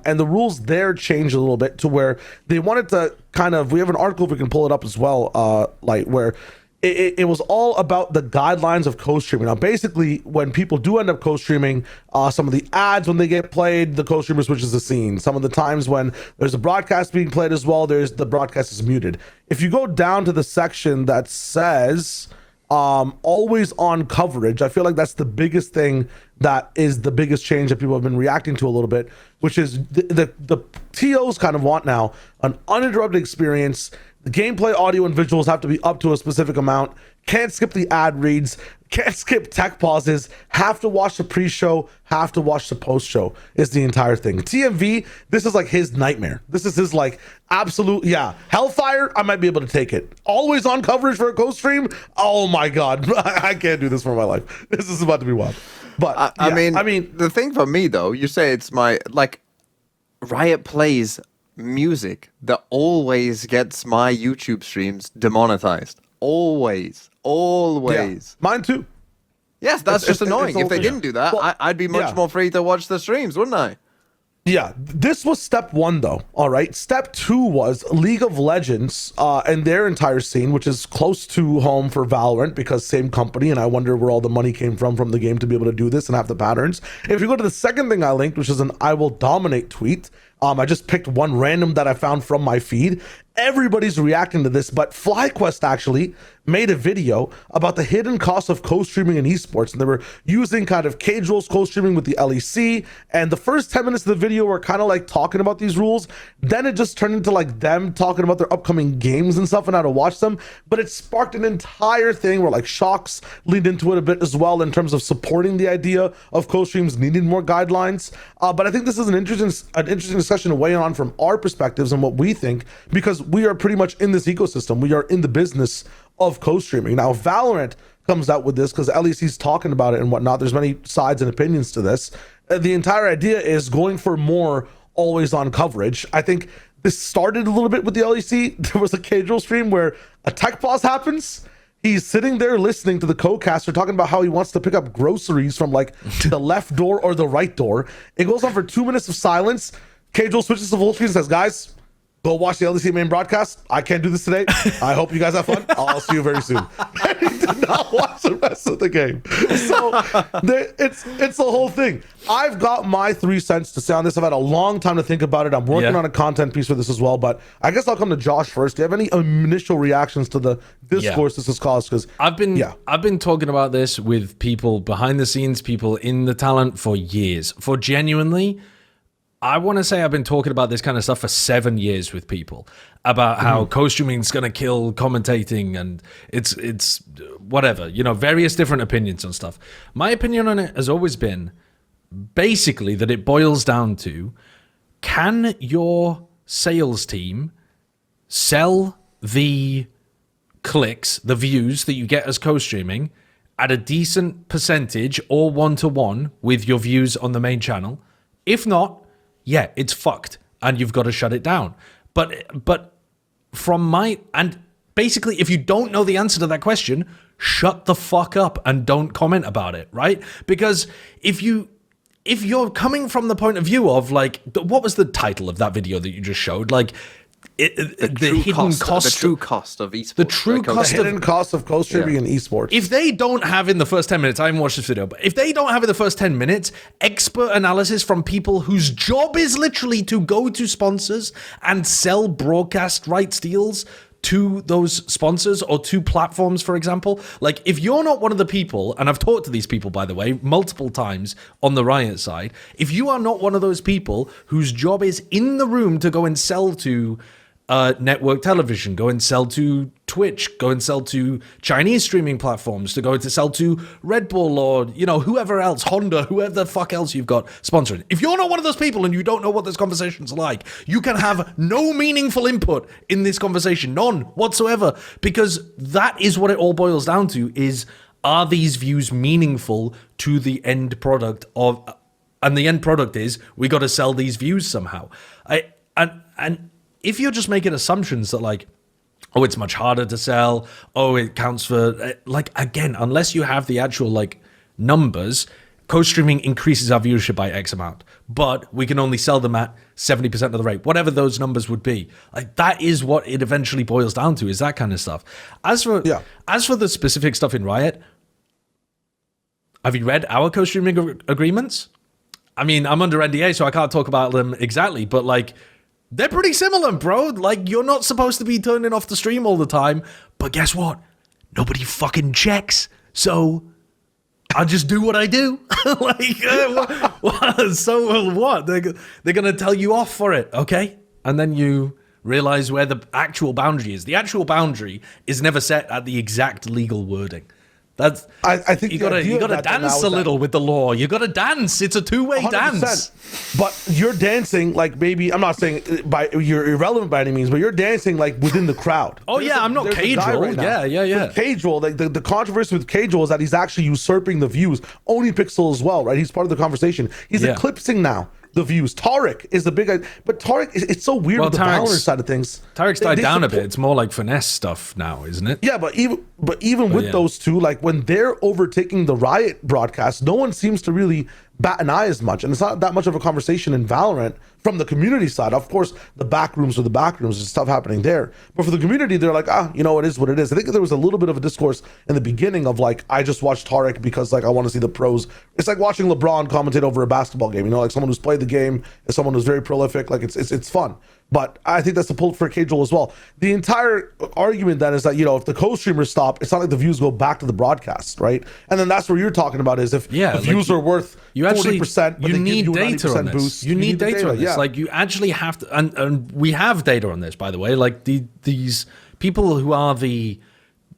And the rules there changed a little bit to where they wanted to kind of, we have an article, if we can pull it up as well, like where it was all about the guidelines of co-streaming. Now, basically, when people do end up co-streaming, some of the ads when they get played, the co-streamer switches the scene. Some of the times when there's a broadcast being played as well, the broadcast is muted. If you go down to the section that says always on coverage, I feel like that's the biggest thing that is the biggest change that people have been reacting to a little bit, which is the TOs kind of want now an uninterrupted experience. The gameplay, audio, and visuals have to be up to a specific amount. Can't skip the ad reads. Can't skip tech pauses. Have to watch the pre-show. Have to watch the post-show. Is the entire thing. TMV, this is like his nightmare. This is his like absolute, Hellfire, I might be able to take it. Always on coverage for a co-stream? Oh my God. I can't do this for my life. This is about to be wild. But I mean, the thing for me though, you say it's my, like, Riot plays music that always gets my YouTube streams demonetized. Always. Yeah, mine too. Yes, that's just annoying. If they thing. didn't do that, Well, I'd be much more free to watch the streams, wouldn't I? Yeah, this was step one, though. All right. Step two was League of Legends and their entire scene, which is close to home for Valorant because same company. And I wonder where all the money came from the game to be able to do this and have the patterns. If you go to the second thing I linked, which is an I will dominate tweet, I just picked one random that I found from my feed. Everybody's reacting to this, but FlyQuest actually made a video about the hidden cost of co-streaming in esports, and they were using kind of cage rules co-streaming with the LEC, and the first 10 minutes of the video were kind of like talking about these rules. Then it just turned into like them talking about their upcoming games and stuff and how to watch them, but it sparked an entire thing where like Shocks leaned into it a bit as well in terms of supporting the idea of co-streams needing more guidelines. But I think this is an interesting discussion to weigh on from our perspectives and what we think, because we are pretty much in this ecosystem. We are in the business of co-streaming. Now, Valorant comes out with this because LEC's talking about it and whatnot. There's many sides and opinions to this. The entire idea is going for more always on coverage. I think this started a little bit with the LEC. There was a casual stream where a tech pause happens. He's sitting there listening to the co-caster talking about how he wants to pick up groceries from like the left door or the right door. It goes on for 2 minutes of silence. Casual switches to full screen and says, guys, go watch the LEC main broadcast. I can't do this today. I hope you guys have fun. I'll see you very soon. And he did not watch the rest of the game. So it's the whole thing. I've got my 3 cents to say on this. I've had a long time to think about it. I'm working on a content piece for this as well, but I guess I'll come to Josh first. Do you have any initial reactions to the discourse this has caused? Because I've been talking about this with people behind the scenes, people in the talent for years. For genuinely, I want to say I've been talking about this kind of stuff for 7 years with people about how co-streaming is going to kill commentating, and it's whatever, various different opinions on stuff. My opinion on it has always been basically that it boils down to, can your sales team sell the clicks, the views that you get as co-streaming at a decent percentage or one-to-one with your views on the main channel? If not, yeah, it's fucked, and you've got to shut it down. But and basically, if you don't know the answer to that question, shut the fuck up and don't comment about it, right? Because if you're coming from the point of view of like, what was the title of that video that you just showed? Like, the hidden cost, the true cost of esports, the hidden cost of co-streaming in esports. If they don't have in the first 10 minutes, I haven't watched this video, but if they don't have in the first 10 minutes expert analysis from people whose job is literally to go to sponsors and sell broadcast rights deals to those sponsors or to platforms, for example. Like, if you're not one of the people, and I've talked to these people, by the way, multiple times on the Riot side, if you are not one of those people whose job is in the room to go and sell to network television, go and sell to Twitch, go and sell to Chinese streaming platforms, to go to sell to Red Bull or, whoever else, Honda, whoever the fuck else you've got sponsoring. If you're not one of those people and you don't know what this conversation's like, you can have no meaningful input in this conversation, none whatsoever, because that is what it all boils down to is, are these views meaningful to the end product of, and the end product is, we got to sell these views somehow. And if you're just making assumptions that like, oh, it's much harder to sell, oh, it counts for, like, again, unless you have the actual like numbers, co-streaming increases our viewership by X amount, but we can only sell them at 70% of the rate, whatever those numbers would be. Like, that is what it eventually boils down to, is that kind of stuff. As for the specific stuff in Riot, have you read our co-streaming agreements? I mean, I'm under NDA, so I can't talk about them exactly, but like, they're pretty similar, bro. Like, you're not supposed to be turning off the stream all the time, but guess what? Nobody fucking checks, so I just do what I do. Like, so what? They're gonna tell you off for it, okay? And then you realize where the actual boundary is. The actual boundary is never set at the exact legal wording. That's, I think you gotta dance a little with the law. You gotta dance. It's a two-way dance. But you're dancing like, maybe, I'm not saying you're irrelevant by any means, but you're dancing like within the crowd. I'm not casual. Right, yeah. Casual. Like the controversy with Casual is that he's actually usurping the views. Only Pixel as well, right? He's part of the conversation. He's eclipsing now the views. Tarek is the big, but Tarek, it's so weird with the VALORANT side of things. Tarek's died down a bit. It's more like finesse stuff now, isn't it? Yeah, but even with those two, like when they're overtaking the Riot broadcast, no one seems to really bat an eye as much, and it's not that much of a conversation in VALORANT from the community side. Of course, the back rooms are the back rooms, there's stuff happening there, but for the community, they're like, it is what it is. I think there was a little bit of a discourse in the beginning of like, I just watched Tarek because like I want to see the pros. It's like watching LeBron commentate over a basketball game, like someone who's played the game, and someone who's very prolific. Like it's fun. But I think that's the pull for Casual as well. The entire argument then is that, if the co-streamers stop, it's not like the views go back to the broadcast, right? And then that's where you're talking about is if the views are worth 40%, but you need data on this. Boost, you need data on this. Yeah. Like, you actually have to, and we have data on this, by the way. Like, these people who are the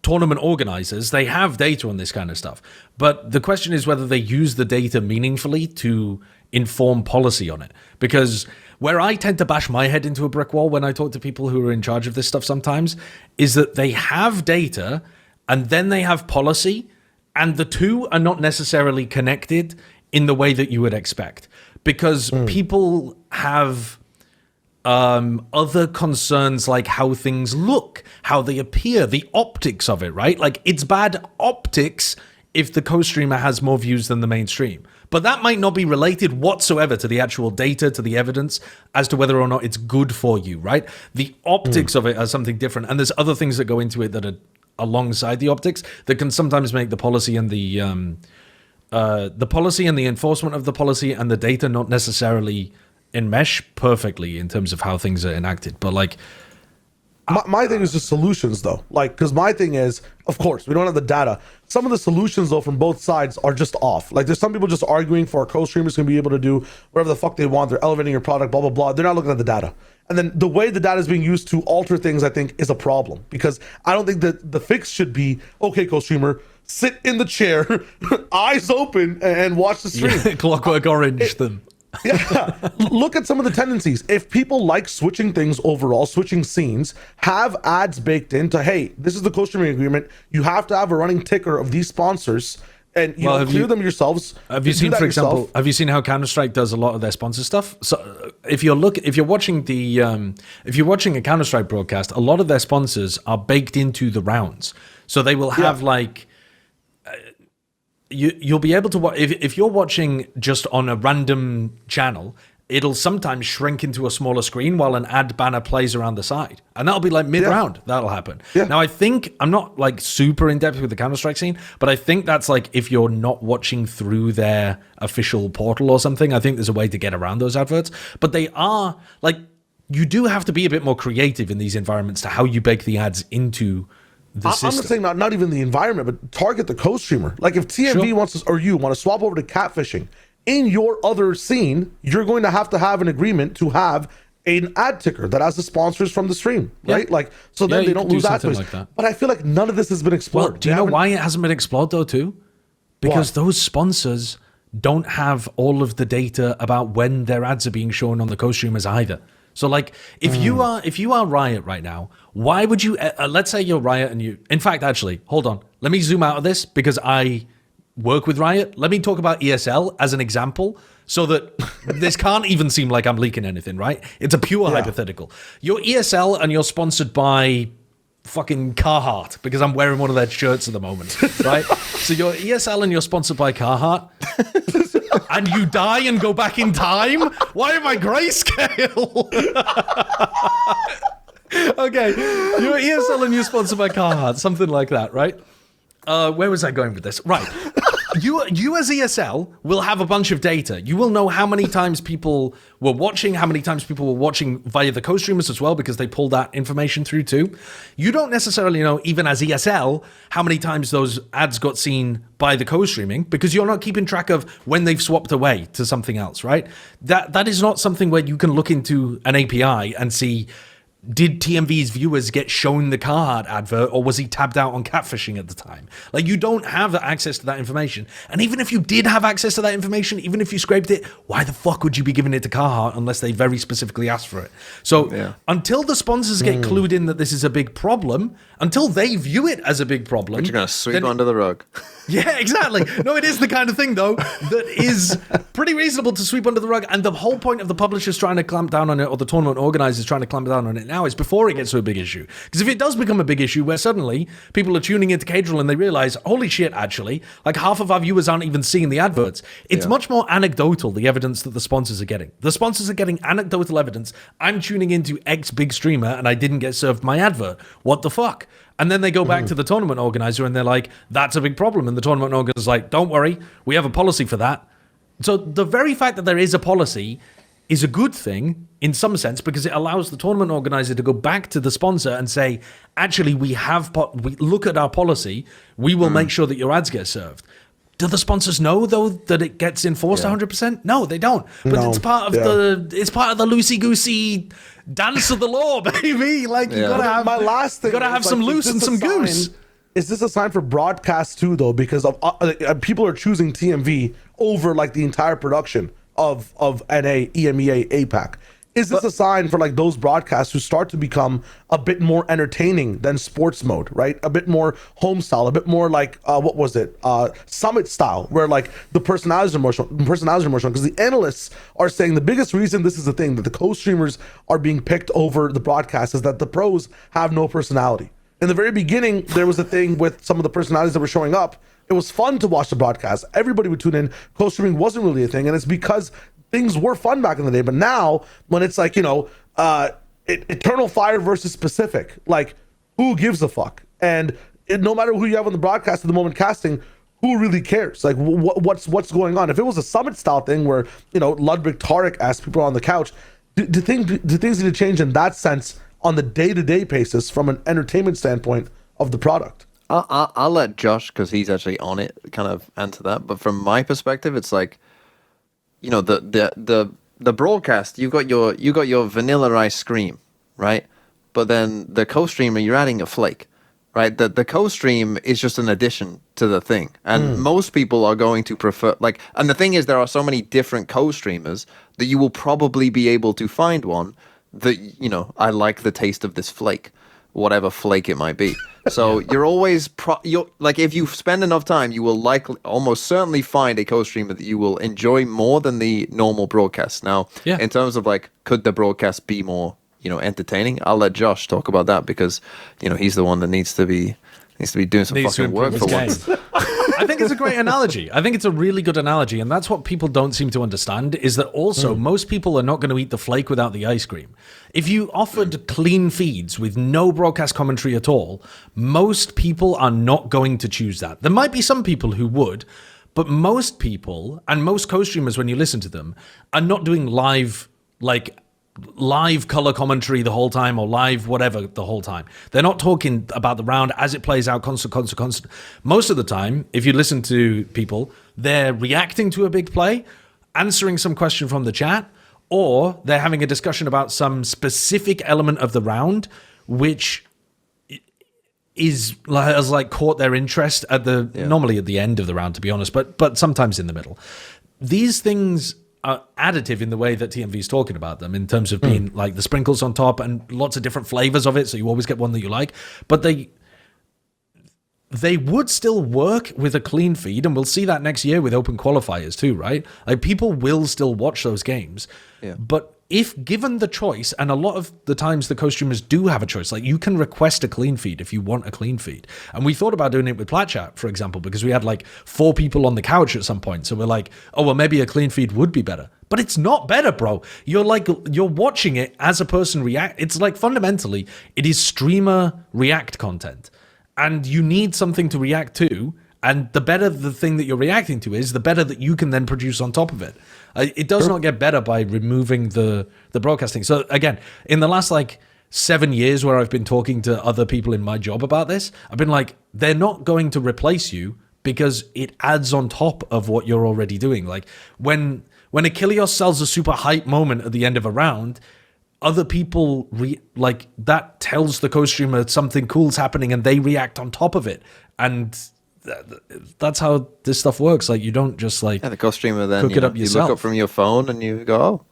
tournament organizers, they have data on this kind of stuff. But the question is whether they use the data meaningfully to inform policy on it. Because where I tend to bash my head into a brick wall when I talk to people who are in charge of this stuff sometimes is that they have data and then they have policy, and the two are not necessarily connected in the way that you would expect. Because people have other concerns, like how things look, how they appear, the optics of it, right? Like, it's bad optics if the co-streamer has more views than the mainstream. But that might not be related whatsoever to the actual data, to the evidence, as to whether or not it's good for you, right? The optics of it are something different. And there's other things that go into it that are alongside the optics that can sometimes make the policy and the policy and the enforcement of the policy and the data not necessarily enmesh perfectly in terms of how things are enacted. But like, my thing is just solutions, though. Like, because my thing is, of course, we don't have the data. Some of the solutions, though, from both sides are just off. Like, there's some people just arguing for co-streamers can be able to do whatever the fuck they want. They're elevating your product, blah, blah, blah. They're not looking at the data. And then the way the data is being used to alter things, I think, is a problem. Because I don't think that the fix should be, okay, co-streamer, sit in the chair, eyes open, and watch the stream. Yeah, Clockwork Orange them. Yeah, look at some of the tendencies. If people like switching things overall, switching scenes, have ads baked into, hey, this is the co-streaming agreement. You have to have a running ticker of these sponsors, and clear them yourselves. Have you seen, for example, have you seen how Counter-Strike does a lot of their sponsor stuff? So if you're watching a Counter-Strike broadcast, a lot of their sponsors are baked into the rounds. So they will have like. You'll be able to watch if you're watching just on a random channel. It'll sometimes shrink into a smaller screen while an ad banner plays around the side, and that'll be like mid-round. That'll happen. Now, I think I'm not like super in depth with the Counter-Strike scene, but I think that's like if you're not watching through their official portal or something. I think there's a way to get around those adverts, but they are like. you do have to be a bit more creative in these environments to how you bake the ads into the system. I'm not saying not even the environment, but target the co-streamer. Like if TMV wants to, or you want to swap over to catfishing, in your other scene, you're going to have an agreement to have an ad ticker that has the sponsors from the stream, right? Like, so then they don't lose ad space. like that. But I feel like none of this has been explored. Well, do you know why it hasn't been explored though too? Because those sponsors don't have all of the data about when their ads are being shown on the co-streamers either. So like if you are Riot right now, why would you let's say you're Riot and you, in fact, actually, hold on. Let me zoom out of this because I work with Riot. Let me talk about ESL as an example so that this can't even seem like I'm leaking anything, right? It's a pure hypothetical. You're ESL and you're sponsored by fucking Carhartt because I'm wearing one of their shirts at the moment, right? So you're ESL and you're sponsored by Carhartt and you die and go back in time? Why am I grayscale? Okay, you're ESL and you're sponsored by Carhartt, something like that, right? Where was I going with this? Right. You as ESL will have a bunch of data. You will know how many times people were watching, how many times people were watching via the co-streamers as well, because they pull that information through too. You don't necessarily know, even as ESL, how many times those ads got seen by the co-streaming, because you're not keeping track of when they've swapped away to something else, right? That is not something where you can look into an API and see, did TMV's viewers get shown the Carhartt advert, or was he tabbed out on catfishing at the time? Like, you don't have access to that information. And even if you did have access to that information, even if you scraped it, why the fuck would you be giving it to Carhartt unless they very specifically asked for it? So until the sponsors get clued in that this is a big problem, until they view it as a big problem, which you're going to sweep under the rug. Yeah, exactly. No, it is the kind of thing, though, that is pretty reasonable to sweep under the rug. And the whole point of the publishers trying to clamp down on it, or the tournament organizers trying to clamp down on it now, is before it gets to a big issue. Because if it does become a big issue where suddenly people are tuning into Cadril and they realize, holy shit, actually, like half of our viewers aren't even seeing the adverts. It's much more anecdotal, the evidence that the sponsors are getting. The sponsors are getting anecdotal evidence. I'm tuning into X big streamer and I didn't get served my advert. What the fuck? And then they go back to the tournament organizer and they're like, that's a big problem. And the tournament organizer's like, don't worry, we have a policy for that. So the very fact that there is a policy is a good thing in some sense, because it allows the tournament organizer to go back to the sponsor and say, actually, we look at our policy, we will make sure that your ads get served. Do the sponsors know though that it gets enforced 100%? No, they don't. But it's part of the loosey goosey dance of the law, baby. Like you gotta have my last thing. You gotta have some loose and some goose. Is this a sign for broadcast too, though? Because of people are choosing TMV over like the entire production of NA, EMEA, APAC. Is this a sign for like those broadcasts who start to become a bit more entertaining than sports mode, right? A bit more home style, a bit more like what was it? Summit style, where like the personalities are emotional. Because the analysts are saying the biggest reason this is a thing that the co-streamers are being picked over the broadcast is that the pros have no personality. In the very beginning, there was a thing with some of the personalities that were showing up. It was fun to watch the broadcast. Everybody would tune in. Co-streaming wasn't really a thing, and it's because things were fun back in the day. But now, when it's like, Eternal Fire versus Pacific, like, who gives a fuck? And no matter who you have on the broadcast at the moment casting, who really cares? Like, what's going on? If it was a Summit style thing where, Ludwig Tarek asked people on the couch, do things need to change in that sense on the day-to-day basis from an entertainment standpoint of the product? I'll let Josh, because he's actually on it, kind of answer that. But from my perspective, it's like, the broadcast, you got your vanilla ice scream, right? But then the co-streamer, you're adding a flake, right? The co-stream is just an addition to the thing, and most people are going to prefer and the thing is, there are so many different co-streamers that you will probably be able to find one that I like the taste of this flake, whatever flake it might be. So you're always if you spend enough time, you will likely almost certainly find a co-streamer that you will enjoy more than the normal broadcast. Now, in terms of could the broadcast be more entertaining? I'll let Josh talk about that, because he's the one that needs to be doing some fucking work for once. I think it's a great analogy. I think it's a really good analogy, and that's what people don't seem to understand, is that also most people are not going to eat the flake without the ice cream. If you offered clean feeds with no broadcast commentary at all, most people are not going to choose that. There might be some people who would, but most people, and most co-streamers, when you listen to them, are not doing live live color commentary the whole time or live whatever the whole time. They're not talking about the round as it plays out, constant. Most of the time, if you listen to people, they're reacting to a big play, answering some question from the chat, or they're having a discussion about some specific element of the round, which has like caught their interest at the normally at the end of the round, to be honest, but sometimes in the middle. These things are additive in the way that TMV is talking about them, in terms of being like the sprinkles on top and lots of different flavors of it, so you always get one that you like. But they would still work with a clean feed, and we'll see that next year with open qualifiers too, right? Like, people will still watch those games. Yeah. But if given the choice, and a lot of the times the co-streamers do have a choice, like you can request a clean feed if you want a clean feed. And we thought about doing it with Plat Chat, for example, because we had like 4 people on the couch at some point. So we're like, oh, well, maybe a clean feed would be better. But it's not better, bro. You're watching it as a person react. It's like, fundamentally, it is streamer react content. And you need something to react to. And the better the thing that you're reacting to is, the better that you can then produce on top of it. It does not get better by removing the broadcasting. So again, in the last like 7 years where I've been talking to other people in my job about this, I've been like, they're not going to replace you because it adds on top of what you're already doing. Like when Achilles sells a super hype moment at the end of a round, other people like that tells the co-streamer something cool's happening and they react on top of it. And that's how this stuff works. Like, you don't just like the co-streamer then cook it up yourself. You look up from your phone and you go, oh.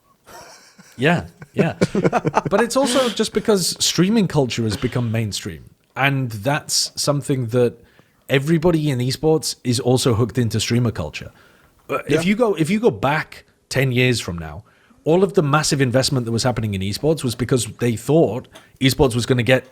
Yeah. But it's also just because streaming culture has become mainstream, and that's something that everybody in esports is also hooked into streamer culture. If you go back 10 years from now, all of the massive investment that was happening in esports was because they thought esports was going to get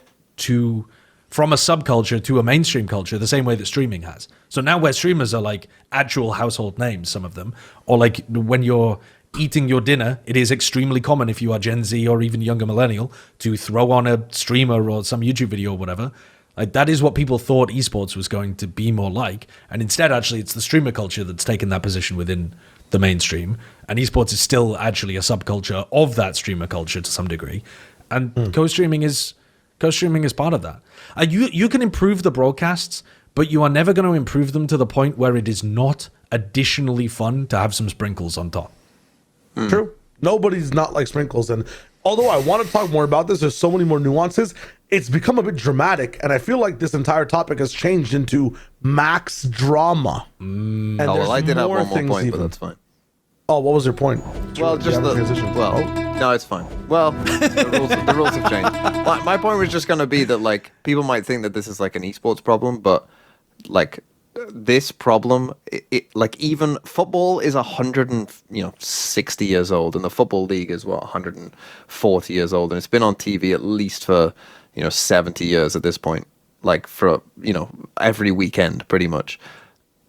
from a subculture to a mainstream culture the same way that streaming has. So now where streamers are like actual household names, some of them, or like when you're eating your dinner, it is extremely common if you are Gen Z or even younger millennial to throw on a streamer or some YouTube video or whatever. Like, that is what people thought esports was going to be more like. And instead, actually, it's the streamer culture that's taken that position within the mainstream. And esports is still actually a subculture of that streamer culture to some degree. And co-streaming is part of that. You can improve the broadcasts, but you are never going to improve them to the point where it is not additionally fun to have some sprinkles on top. True. Nobody's not like sprinkles. And although I want to talk more about this, there's so many more nuances. It's become a bit dramatic, and I feel like this entire topic has changed into max drama. And I did have one more point, but that's fine. Oh, what was your point? Well, just no, it's fine. Well, the rules have changed. My point was just going to be that, like, people might think that this is like an esports problem, but like this problem, like, even football is 160 years old, and the football league is 140 years old, and it's been on TV at least for 70 years at this point, like for every weekend pretty much.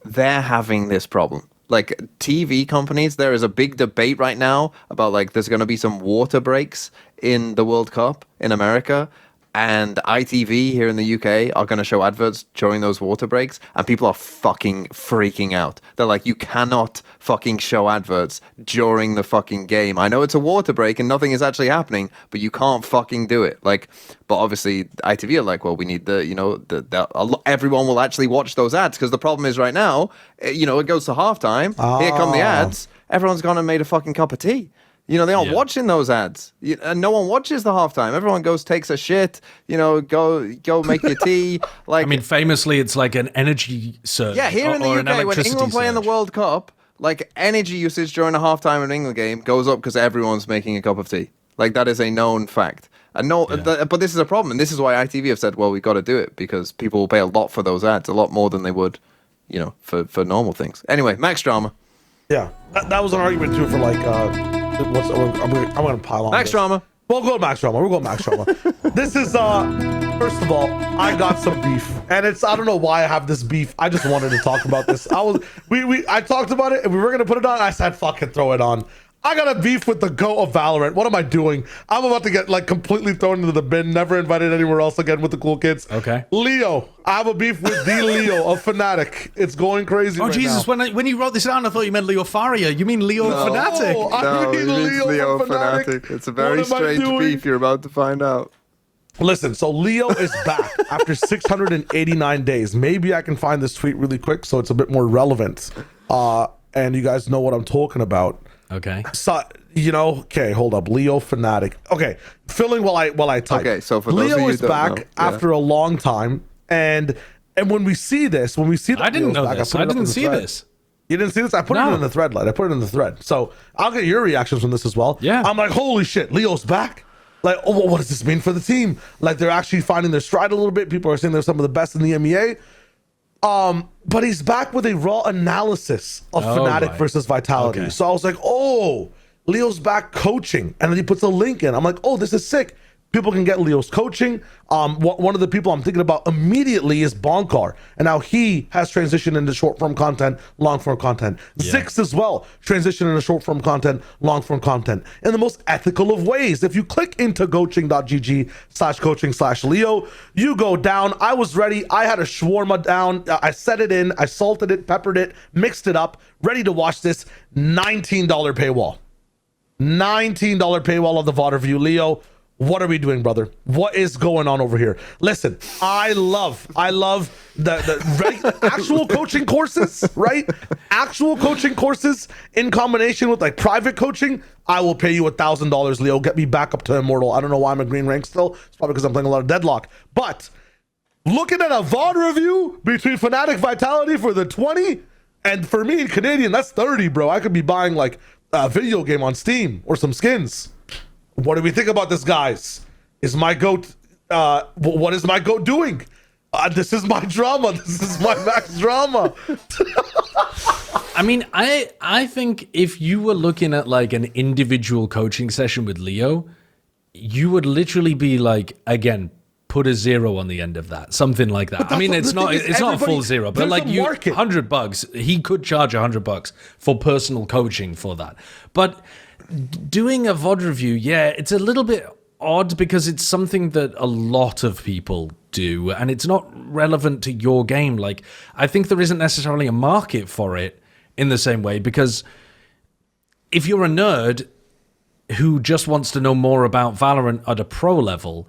They're having this problem. Like, TV companies, there is a big debate right now about, like, there's going to be some water breaks in the World Cup in America, and ITV here in the UK are going to show adverts during those water breaks, and people are fucking freaking out. They're like, you cannot fucking show adverts during the fucking game. I know it's a water break and nothing is actually happening, but you can't fucking do it. Like, but obviously ITV are like, well, we need everyone will actually watch those ads, because the problem is right now, it goes to halftime. Here come the ads. Everyone's gone and made a fucking cup of tea. They aren't watching those ads. And no one watches the halftime. Everyone goes, takes a shit, go make your tea. Like, I mean, famously, it's like an energy surge. Yeah, here in the UK, when England play in the World Cup, like, energy usage during a halftime of an England game goes up because everyone's making a cup of tea. Like, that is a known fact. And but this is a problem. And this is why ITV have said, well, we've got to do it, because people will pay a lot for those ads, a lot more than they would, for normal things. Anyway, max drama. Yeah, that was an argument too for like, I'm going to pile on max drama. We'll go max drama. We'll go max drama. This is, first of all, I got some beef, and I don't know why I have this beef. I just wanted to talk about this. I talked about it, and we were going to put it on. I said, fuck it, throw it on. I got a beef with the GOAT of Valorant. What am I doing? I'm about to get like completely thrown into the bin, never invited anywhere else again with the cool kids. Okay. Leo. I have a beef with the Leo of Fnatic. It's going crazy. Oh, right Jesus. now. When you wrote this down, I thought you meant Leo Faria. You mean Leo Fnatic? No, I mean Leo of Fnatic. It's a very strange beef you're about to find out. Listen, so Leo is back after 689 days. Maybe I can find this tweet really quick so it's a bit more relevant. And you guys know what I'm talking about. Okay. So, okay, hold up. Leo Fnatic. Okay, filling while I type. Okay, so for those Leo of you is who don't back know, after a long time, and when we see that I didn't Leo's know back, this. put I it up in didn't the see thread. this. You didn't see this? I put it in the thread, lad. I put it in the thread. So I'll get your reactions from this as well. Yeah. I'm like, holy shit, Leo's back. Like, oh, what does this mean for the team? Like, they're actually finding their stride a little bit. People are saying they're some of the best in the EMEA. But he's back with a raw analysis of Fnatic versus Vitality. Okay. So I was like, oh, Leo's back coaching. And then he puts a link in. I'm like, oh, this is sick. People can get Leo's coaching. One of the people I'm thinking about immediately is Bonkar. And now he has transitioned into short-form content, long-form content. Yeah. Zix as well, transitioned into short-form content, long-form content. In the most ethical of ways. If you click into goching.gg/coaching/Leo, you go down. I was ready. I had a shawarma down. I set it in. I salted it, peppered it, mixed it up, ready to watch this $19 paywall. $19 paywall of the VOD review. Leo, what are we doing, brother? What is going on over here? Listen, I love the actual coaching courses, right? Actual coaching courses in combination with like private coaching. I will pay you $1,000, Leo. Get me back up to Immortal. I don't know why I'm a green rank still. It's probably because I'm playing a lot of Deadlock. But looking at a VOD review between Fnatic Vitality for the 20, and for me in Canadian, that's 30, bro. I could be buying like a video game on Steam or some skins. What do we think about this, guys? Is my GOAT, what is my GOAT doing? This is my drama. This is my max drama. I mean, I think if you were looking at like an individual coaching session with Leo, you would literally be like, again, put a 0 on the end of that, something like that. I mean, it's not a full 0, but like you, $100, he could charge $100 for personal coaching for that. But doing a VOD review, yeah, it's a little bit odd because it's something that a lot of people do, and it's not relevant to your game. Like, I think there isn't necessarily a market for it in the same way, because if you're a nerd who just wants to know more about Valorant at a pro level,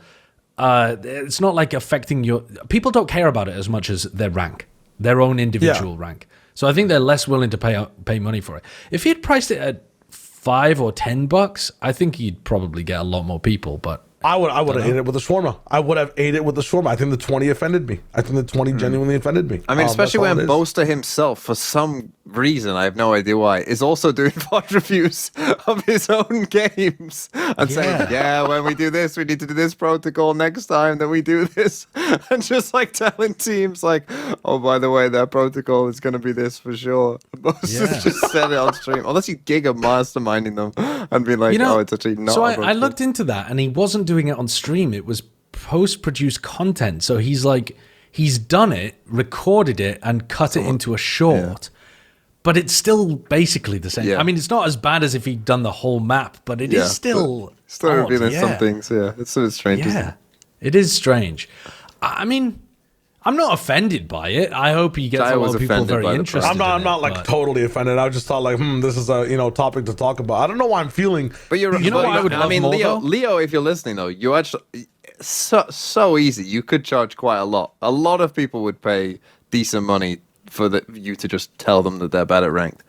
it's not like affecting your... People don't care about it as much as their rank, their own individual rank. So I think they're less willing to pay money for it. If he had priced it at $5 or $10, I think you'd probably get a lot more people. But I would have ate it with a shawarma. I would have ate it with a shawarma. I think the 20 offended me. I think the 20 genuinely offended me. I mean, especially when Boaster himself, for some reason, I have no idea why, is also doing VOD reviews of his own games and saying, yeah, when we do this, we need to do this protocol next time that we do this. And just like telling teams like, oh, by the way, that protocol is going to be this for sure. Boaster's just said it on stream. Unless you giga masterminding them and be like, oh, it's actually not. So I looked into that, and he wasn't doing it on stream. It was post-produced content. So he's done it, recorded it, and cut it into a short. But it's still basically the same. I mean, it's not as bad as if he'd done the whole map, but it is still revealing some things. It's sort of strange. Yeah, it is strange. I mean, I'm not offended by it. I hope he gets a lot of people very interested. I'm not like totally offended. I just thought like, this is a topic to talk about. I don't know why I'm feeling. But you know what I would love more, Leo, if you're listening though, you actually so easy. You could charge quite a lot. A lot of people would pay decent money for you to just tell them that they're bad at ranked.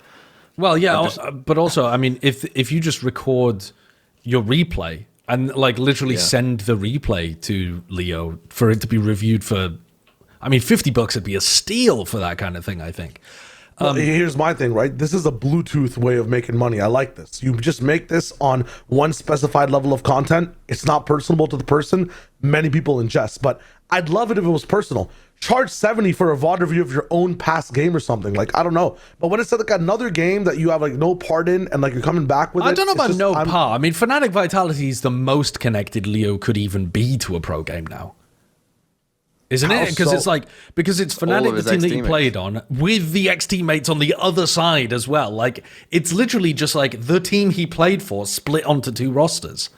Well, yeah, but also, I mean, if you just record your replay and like literally send the replay to Leo for it to be reviewed for, I mean, $50 would be a steal for that kind of thing, I think. Well, here's my thing, right? This is a Bluetooth way of making money. I like this. You just make this on one specified level of content. It's not personable to the person. Many people ingest, but I'd love it if it was personal. Charge $70 for a VOD review of your own past game or something. Like, I don't know. But when it's like another game that you have like no part in and like you're coming back with it. I don't know about no part. I mean, Fnatic Vitality is the most connected Leo could even be to a pro game now. Isn't How it? Because so? it's like, because it's Fnatic, of the his team that he ex-teammates. played on, with the ex-teammates on the other side as well. Like, it's literally just like the team he played for split onto 2 rosters.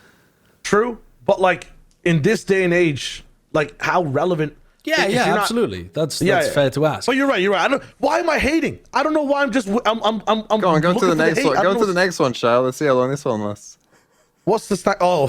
True, but like in this day and age, like how relevant? Yeah, if yeah, you're not- absolutely. That's Yeah, fair to ask. But you're right. You're right. I don't. Why am I hating? I don't know why. I'm just. I'm. Go on, go looking to the for next hate. one. I don't Go know to the next one, Shyle. Let's see how long this one lasts. What's the stack? Oh,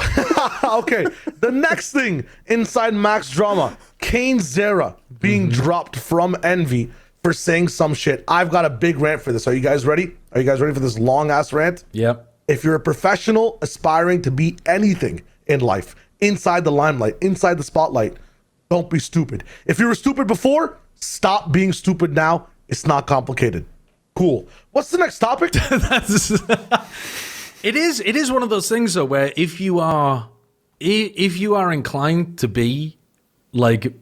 okay. The next thing inside Max Drama, Kane Zera being dropped from Envy for saying some shit. I've got a big rant for this. Are you guys ready? Are you guys ready for this long ass rant? Yep. If you're a professional aspiring to be anything in life, inside the limelight, inside the spotlight, don't be stupid. If you were stupid before, stop being stupid now. It's not complicated. Cool. What's the next topic? It is one of those things though where if you are inclined to be like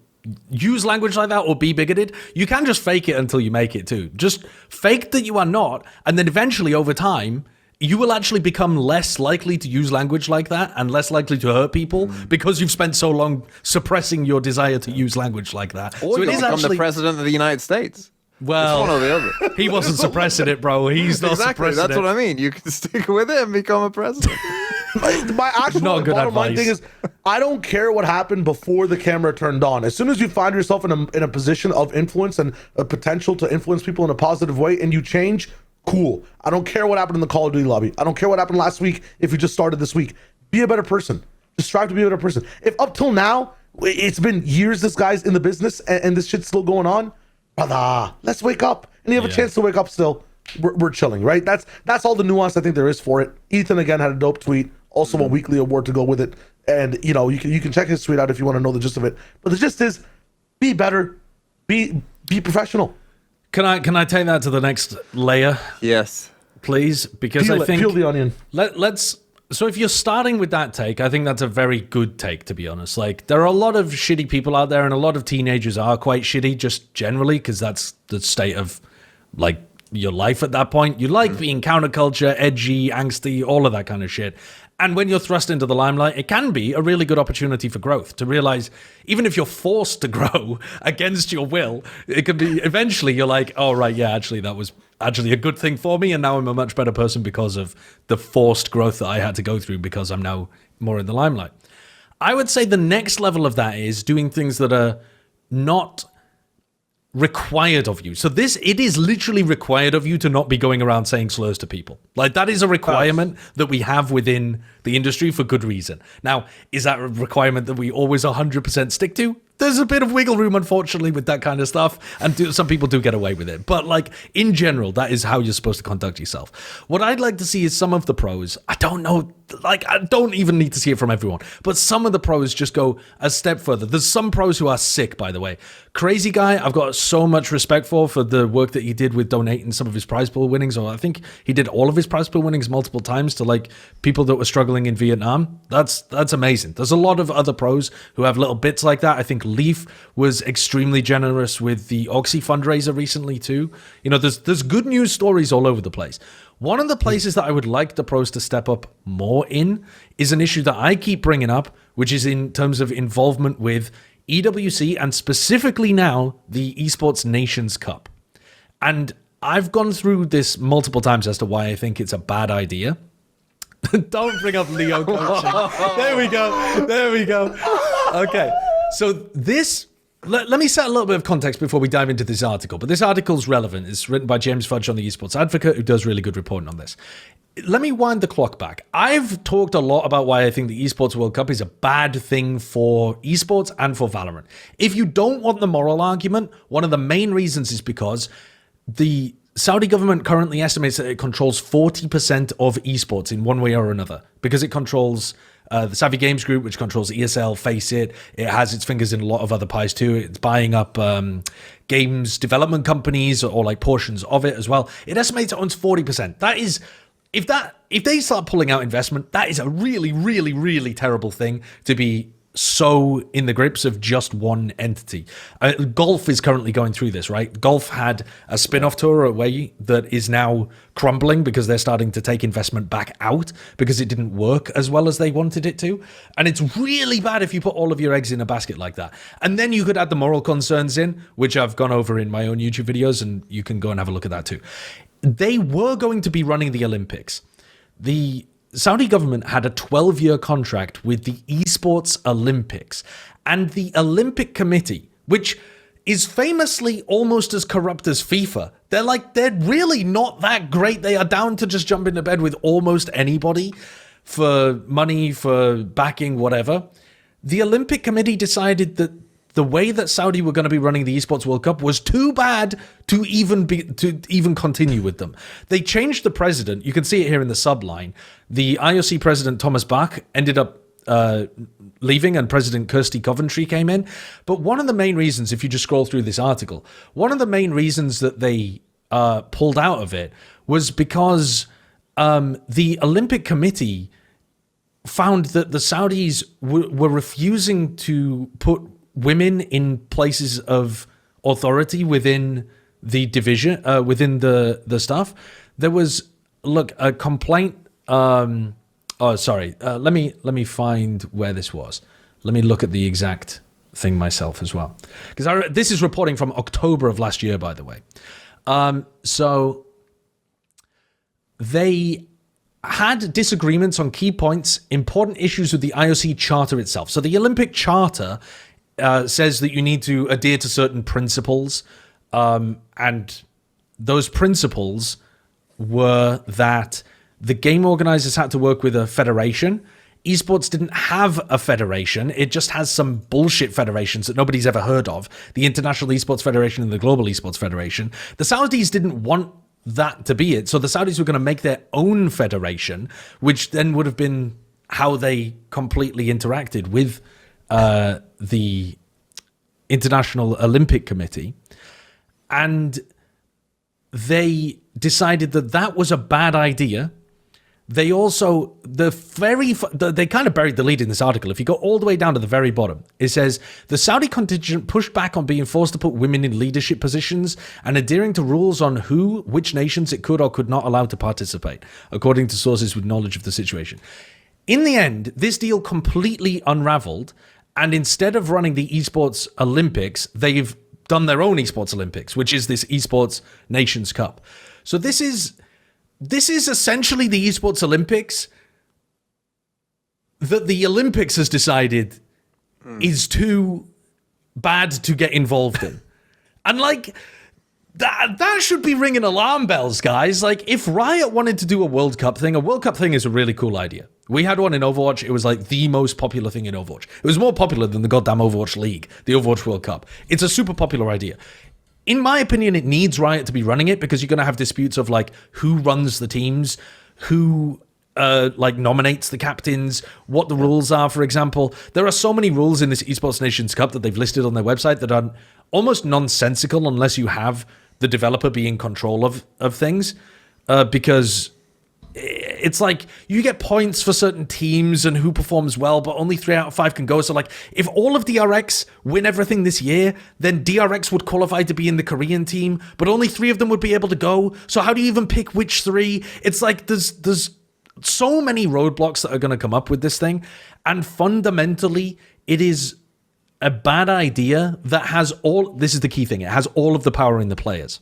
use language like that or be bigoted, you can just fake it until you make it too. Just fake that you are not, and then eventually over time you will actually become less likely to use language like that and less likely to hurt people because you've spent so long suppressing your desire to use language like that. Or so you it is become actually the president of the United States. well, It's one or the other. he wasn't suppressing it, bro. He's not Exactly. suppressing That's it. what I mean. You can stick with it and become a president. My actual Not good bottom line advice. thing is, I don't care what happened before the camera turned on. As soon as you find yourself in a position of influence and a potential to influence people in a positive way, and you change, cool. I don't care what happened in the Call of Duty lobby. I don't care what happened last week. If you just started this week, be a better person. Just strive to be a better person. If up till now it's been years this guy's in the business and this shit's still going on, brother, let's wake up. And you have a chance to wake up still. We're chilling, right? That's all the nuance I think there is for it. Ethan again had a dope tweet, also a weekly award to go with it, and you know you can check his tweet out if you want to know the gist of it. But the gist is, be better, be professional. Can I take that to the next layer, Yes. please? Because I think Peel the onion. let's. So if you're starting with that take, I think that's a very good take, to be honest. Like, there are a lot of shitty people out there, and a lot of teenagers are quite shitty, just generally, because that's the state of like your life at that point. You like being counterculture, edgy, angsty, all of that kind of shit. And when you're thrust into the limelight, it can be a really good opportunity for growth, to realize even if you're forced to grow against your will, it could be eventually you're like, oh, right, yeah, actually, that was actually a good thing for me. And now I'm a much better person because of the forced growth that I had to go through because I'm now more in the limelight. I would say the next level of that is doing things that are not required of you. So it is literally required of you to not be going around saying slurs to people. Like, that is a requirement that we have within the industry for good reason. Now, is that a requirement that we always 100% stick to? There's a bit of wiggle room, unfortunately, with that kind of stuff, and some people do get away with it. But, like, in general, that is how you're supposed to conduct yourself. What I'd like to see is some of the pros. I don't know, like, I don't even need to see it from everyone, but some of the pros just go a step further. There's some pros who are sick, by the way. Crazy Guy, I've got so much respect for the work that he did with donating some of his prize pool winnings, or I think he did all of his prize pool winnings multiple times to, like, people that were struggling in Vietnam. That's amazing. There's a lot of other pros who have little bits like that. I think Leaf was extremely generous with the Oxy fundraiser recently too. You know, there's good news stories all over the place. One of the places that I would like the pros to step up more in is an issue that I keep bringing up, which is in terms of involvement with EWC and specifically now the Esports Nations Cup. And I've gone through this multiple times as to why I think it's a bad idea. Don't bring up Leo coaching. There we go. Okay. So this, let me set a little bit of context before we dive into this article. But this article's relevant. It's written by James Fudge on the Esports Advocate, who does really good reporting on this. Let me wind the clock back. I've talked a lot about why I think the Esports World Cup is a bad thing for esports and for Valorant. If you don't want the moral argument, one of the main reasons is because the Saudi government currently estimates that it controls 40% of esports in one way or another, because it controls the Savvy Games Group, which controls ESL, Faceit. It has its fingers in a lot of other pies too. It's buying up games development companies or like portions of it as well. It estimates it owns 40%. That is, if they start pulling out investment, that is a really, really, really terrible thing to be so in the grips of just one entity. Golf is currently going through this, right? Golf had a spin-off tour away that is now crumbling because they're starting to take investment back out because it didn't work as well as they wanted it to. And it's really bad if you put all of your eggs in a basket like that. And then you could add the moral concerns in, which I've gone over in my own YouTube videos, and you can go and have a look at that too. They were going to be running the Olympics. The Saudi government had a 12-year contract with the Esports Olympics, and the Olympic Committee, which is famously almost as corrupt as FIFA. They're really not that great. They are down to just jump into bed with almost anybody for money, for backing, whatever. The Olympic Committee decided that the way that Saudi were going to be running the Esports World Cup was too bad to even continue with them. They changed the president. You can see it here in the subline. The IOC president, Thomas Bach, ended up leaving, and President Kirsty Coventry came in. But one of the main reasons, if you just scroll through this article, one of the main reasons that they pulled out of it was because the Olympic Committee found that the Saudis were refusing to put women in places of authority within the division, within the staff. There was, a complaint. Let me find where this was. Let me look at the exact thing myself as well, because this is reporting from October of last year, by the way. So they had disagreements on key points, important issues with the IOC charter itself. So the Olympic charter says that you need to adhere to certain principles, and those principles were that the game organizers had to work with a federation. Esports didn't have a federation. It just has some bullshit federations that nobody's ever heard of. The International Esports Federation and the Global Esports Federation. The Saudis didn't want that to be it. So the Saudis were going to make their own federation, which then would have been how they completely interacted with the International Olympic Committee. And they decided that that was a bad idea. They also, they kind of buried the lead in this article. If you go all the way down to the very bottom, it says, the Saudi contingent pushed back on being forced to put women in leadership positions and adhering to rules on which nations it could or could not allow to participate, according to sources with knowledge of the situation. In the end, this deal completely unraveled, and instead of running the Esports Olympics, they've done their own Esports Olympics, which is this Esports Nations Cup. So this is essentially the Esports Olympics that the Olympics has decided is too bad to get involved in. And that should be ringing alarm bells, guys. If Riot wanted to do a World Cup thing is a really cool idea. We had one in Overwatch. It was the most popular thing in Overwatch. It was more popular than the goddamn Overwatch League, the Overwatch World Cup. It's a super popular idea. In my opinion, it needs Riot to be running it because you're going to have disputes of who runs the teams, who nominates the captains, what the rules are, for example. There are so many rules in this Esports Nations Cup that they've listed on their website that are almost nonsensical unless you have the developer be in control of things, because it's you get points for certain teams and who performs well, but only 3 out of 5 can go. So if all of DRX win everything this year, then DRX would qualify to be in the Korean team, but only 3 of them would be able to go. So how do you even pick which 3? It's there's so many roadblocks that are going to come up with this thing. And fundamentally, it is a bad idea that has this is the key thing, it has all of the power in the players.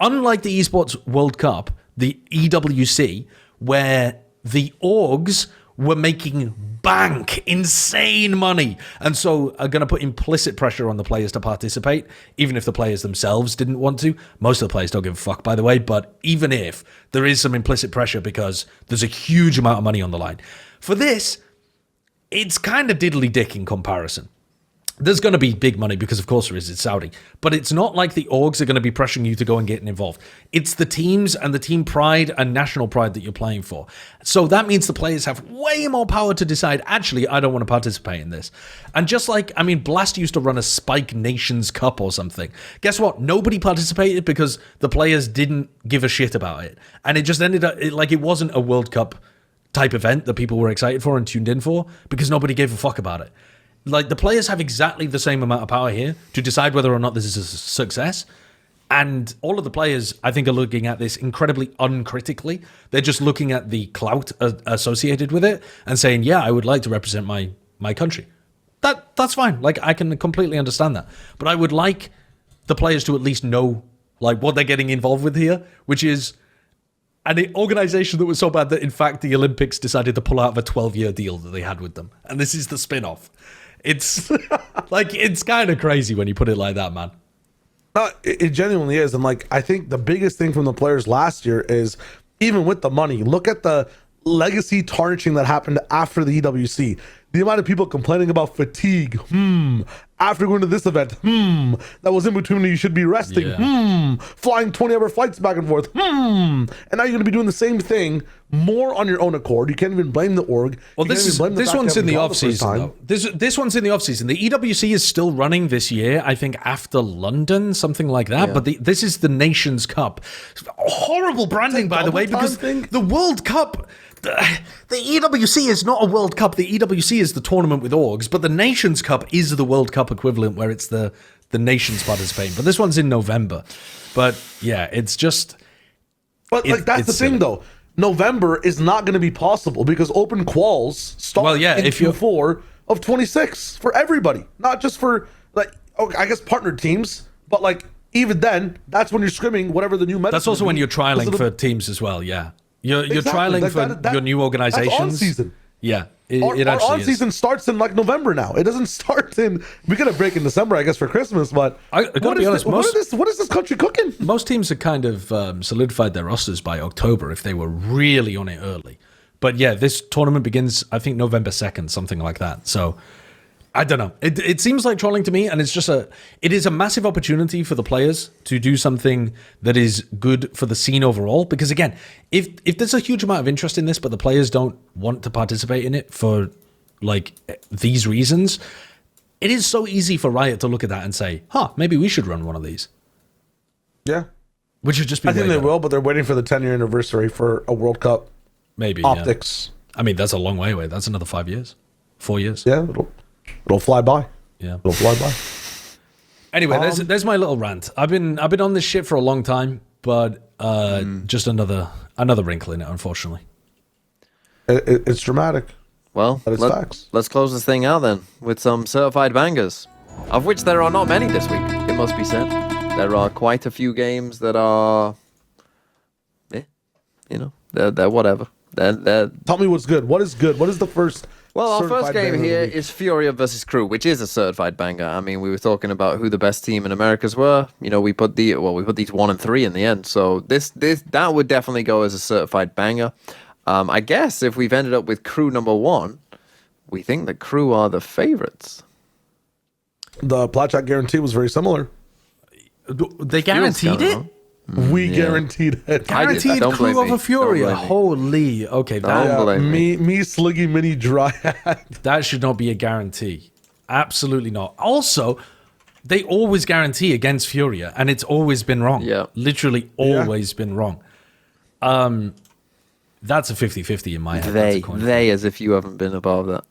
Unlike the Esports World Cup, the EWC, where the orgs were making insane money, and so are going to put implicit pressure on the players to participate, even if the players themselves didn't want to. Most of the players don't give a fuck, by the way, but even if, there is some implicit pressure because there's a huge amount of money on the line. For this, it's kind of diddly-dick in comparison. There's going to be big money because, of course, there is. It's Saudi. But it's not like the orgs are going to be pressuring you to go and get involved. It's the teams and the team pride and national pride that you're playing for. So that means the players have way more power to decide, actually, I don't want to participate in this. And just Blast used to run a Spike Nations Cup or something. Guess what? Nobody participated because the players didn't give a shit about it. And it just ended up it wasn't a World Cup type event that people were excited for and tuned in for because nobody gave a fuck about it. Like, the players have exactly the same amount of power here to decide whether or not this is a success. And all of the players, I think, are looking at this incredibly uncritically. They're just looking at the clout associated with it and saying, yeah, I would like to represent my country. That's fine. Like, I can completely understand that. But I would like the players to at least know, like, what they're getting involved with here, which is an organization that was so bad that, in fact, the Olympics decided to pull out of a 12-year deal that they had with them. And this is the spin-off. It's, like, it's kind of crazy when you put it like that, man. No, it genuinely is. And like, I think the biggest thing from the players last year is, even with the money, look at the legacy tarnishing that happened after the EWC. The amount of people complaining about fatigue, after going to this event, that was in between when you should be resting, flying 20-hour flights back and forth, and now you're going to be doing the same thing more on your own accord. You can't even blame the org. Well, this one's in the off season, though. This one's in the off season. The EWC is still running this year, I think, after London, something like that. Yeah. But this is the Nations Cup. Horrible branding, by the way, because the World Cup. The EWC is not a World Cup. The EWC is the tournament with orgs, but the Nations Cup is the World Cup equivalent, where it's the nations participating. But this one's in November. But yeah, it's just. But like, that's the thing, though. November is not going to be possible because open quals start in Q4 of 26 for everybody, not just for, like, okay, I guess partnered teams, but like, even then, that's when you're scrimming whatever the new meta. That's also when you're trialing for teams as well. Yeah, you're trialing like for your new organizations. That's on season. Yeah, our on season starts in like November now. It doesn't start in. We get a break in December, I guess, for Christmas. But I gotta be honest, what is this country cooking? Most teams have kind of solidified their rosters by October if they were really on it early. But yeah, this tournament begins, I think, November 2nd, something like that. So I don't know. It seems like trolling to me, and it is a massive opportunity for the players to do something that is good for the scene overall. Because again, if there's a huge amount of interest in this, but the players don't want to participate in it for like these reasons, it is so easy for Riot to look at that and say, maybe we should run one of these. Yeah. Which would just be I think they will, but they're waiting for the 10-year anniversary for a World Cup. Maybe. Optics. Yeah. I mean, that's a long way away. That's another 5 years. 4 years. Yeah, it'll fly by. Yeah. It'll fly by. Anyway, there's my little rant. I've been on this shit for a long time, but just another wrinkle in it, unfortunately. It's dramatic. Well, let's close this thing out then with some certified bangers, of which there are not many this week, it must be said. There are quite a few games that are, they're whatever. Tell me what's good. What is good? What is the first? Well, our first game here is Furia versus Crew, which is a certified banger. I mean, we were talking about who the best team in Americas were. You know, we put these 1 and 3 in the end. So that would definitely go as a certified banger. I guess if we've ended up with Crew number 1, we think that Crew are the favorites. The Platchat guarantee was very similar. They guaranteed it? We guaranteed it. Guaranteed Crew over Furia. Holy. Okay. Me, Sliggy, Mini, Dryad. That should not be a guarantee. Absolutely not. Also, they always guarantee against Furia, and it's always been wrong. Yeah. Literally always been wrong. That's a 50-50 in my head. They, as if you haven't been above that.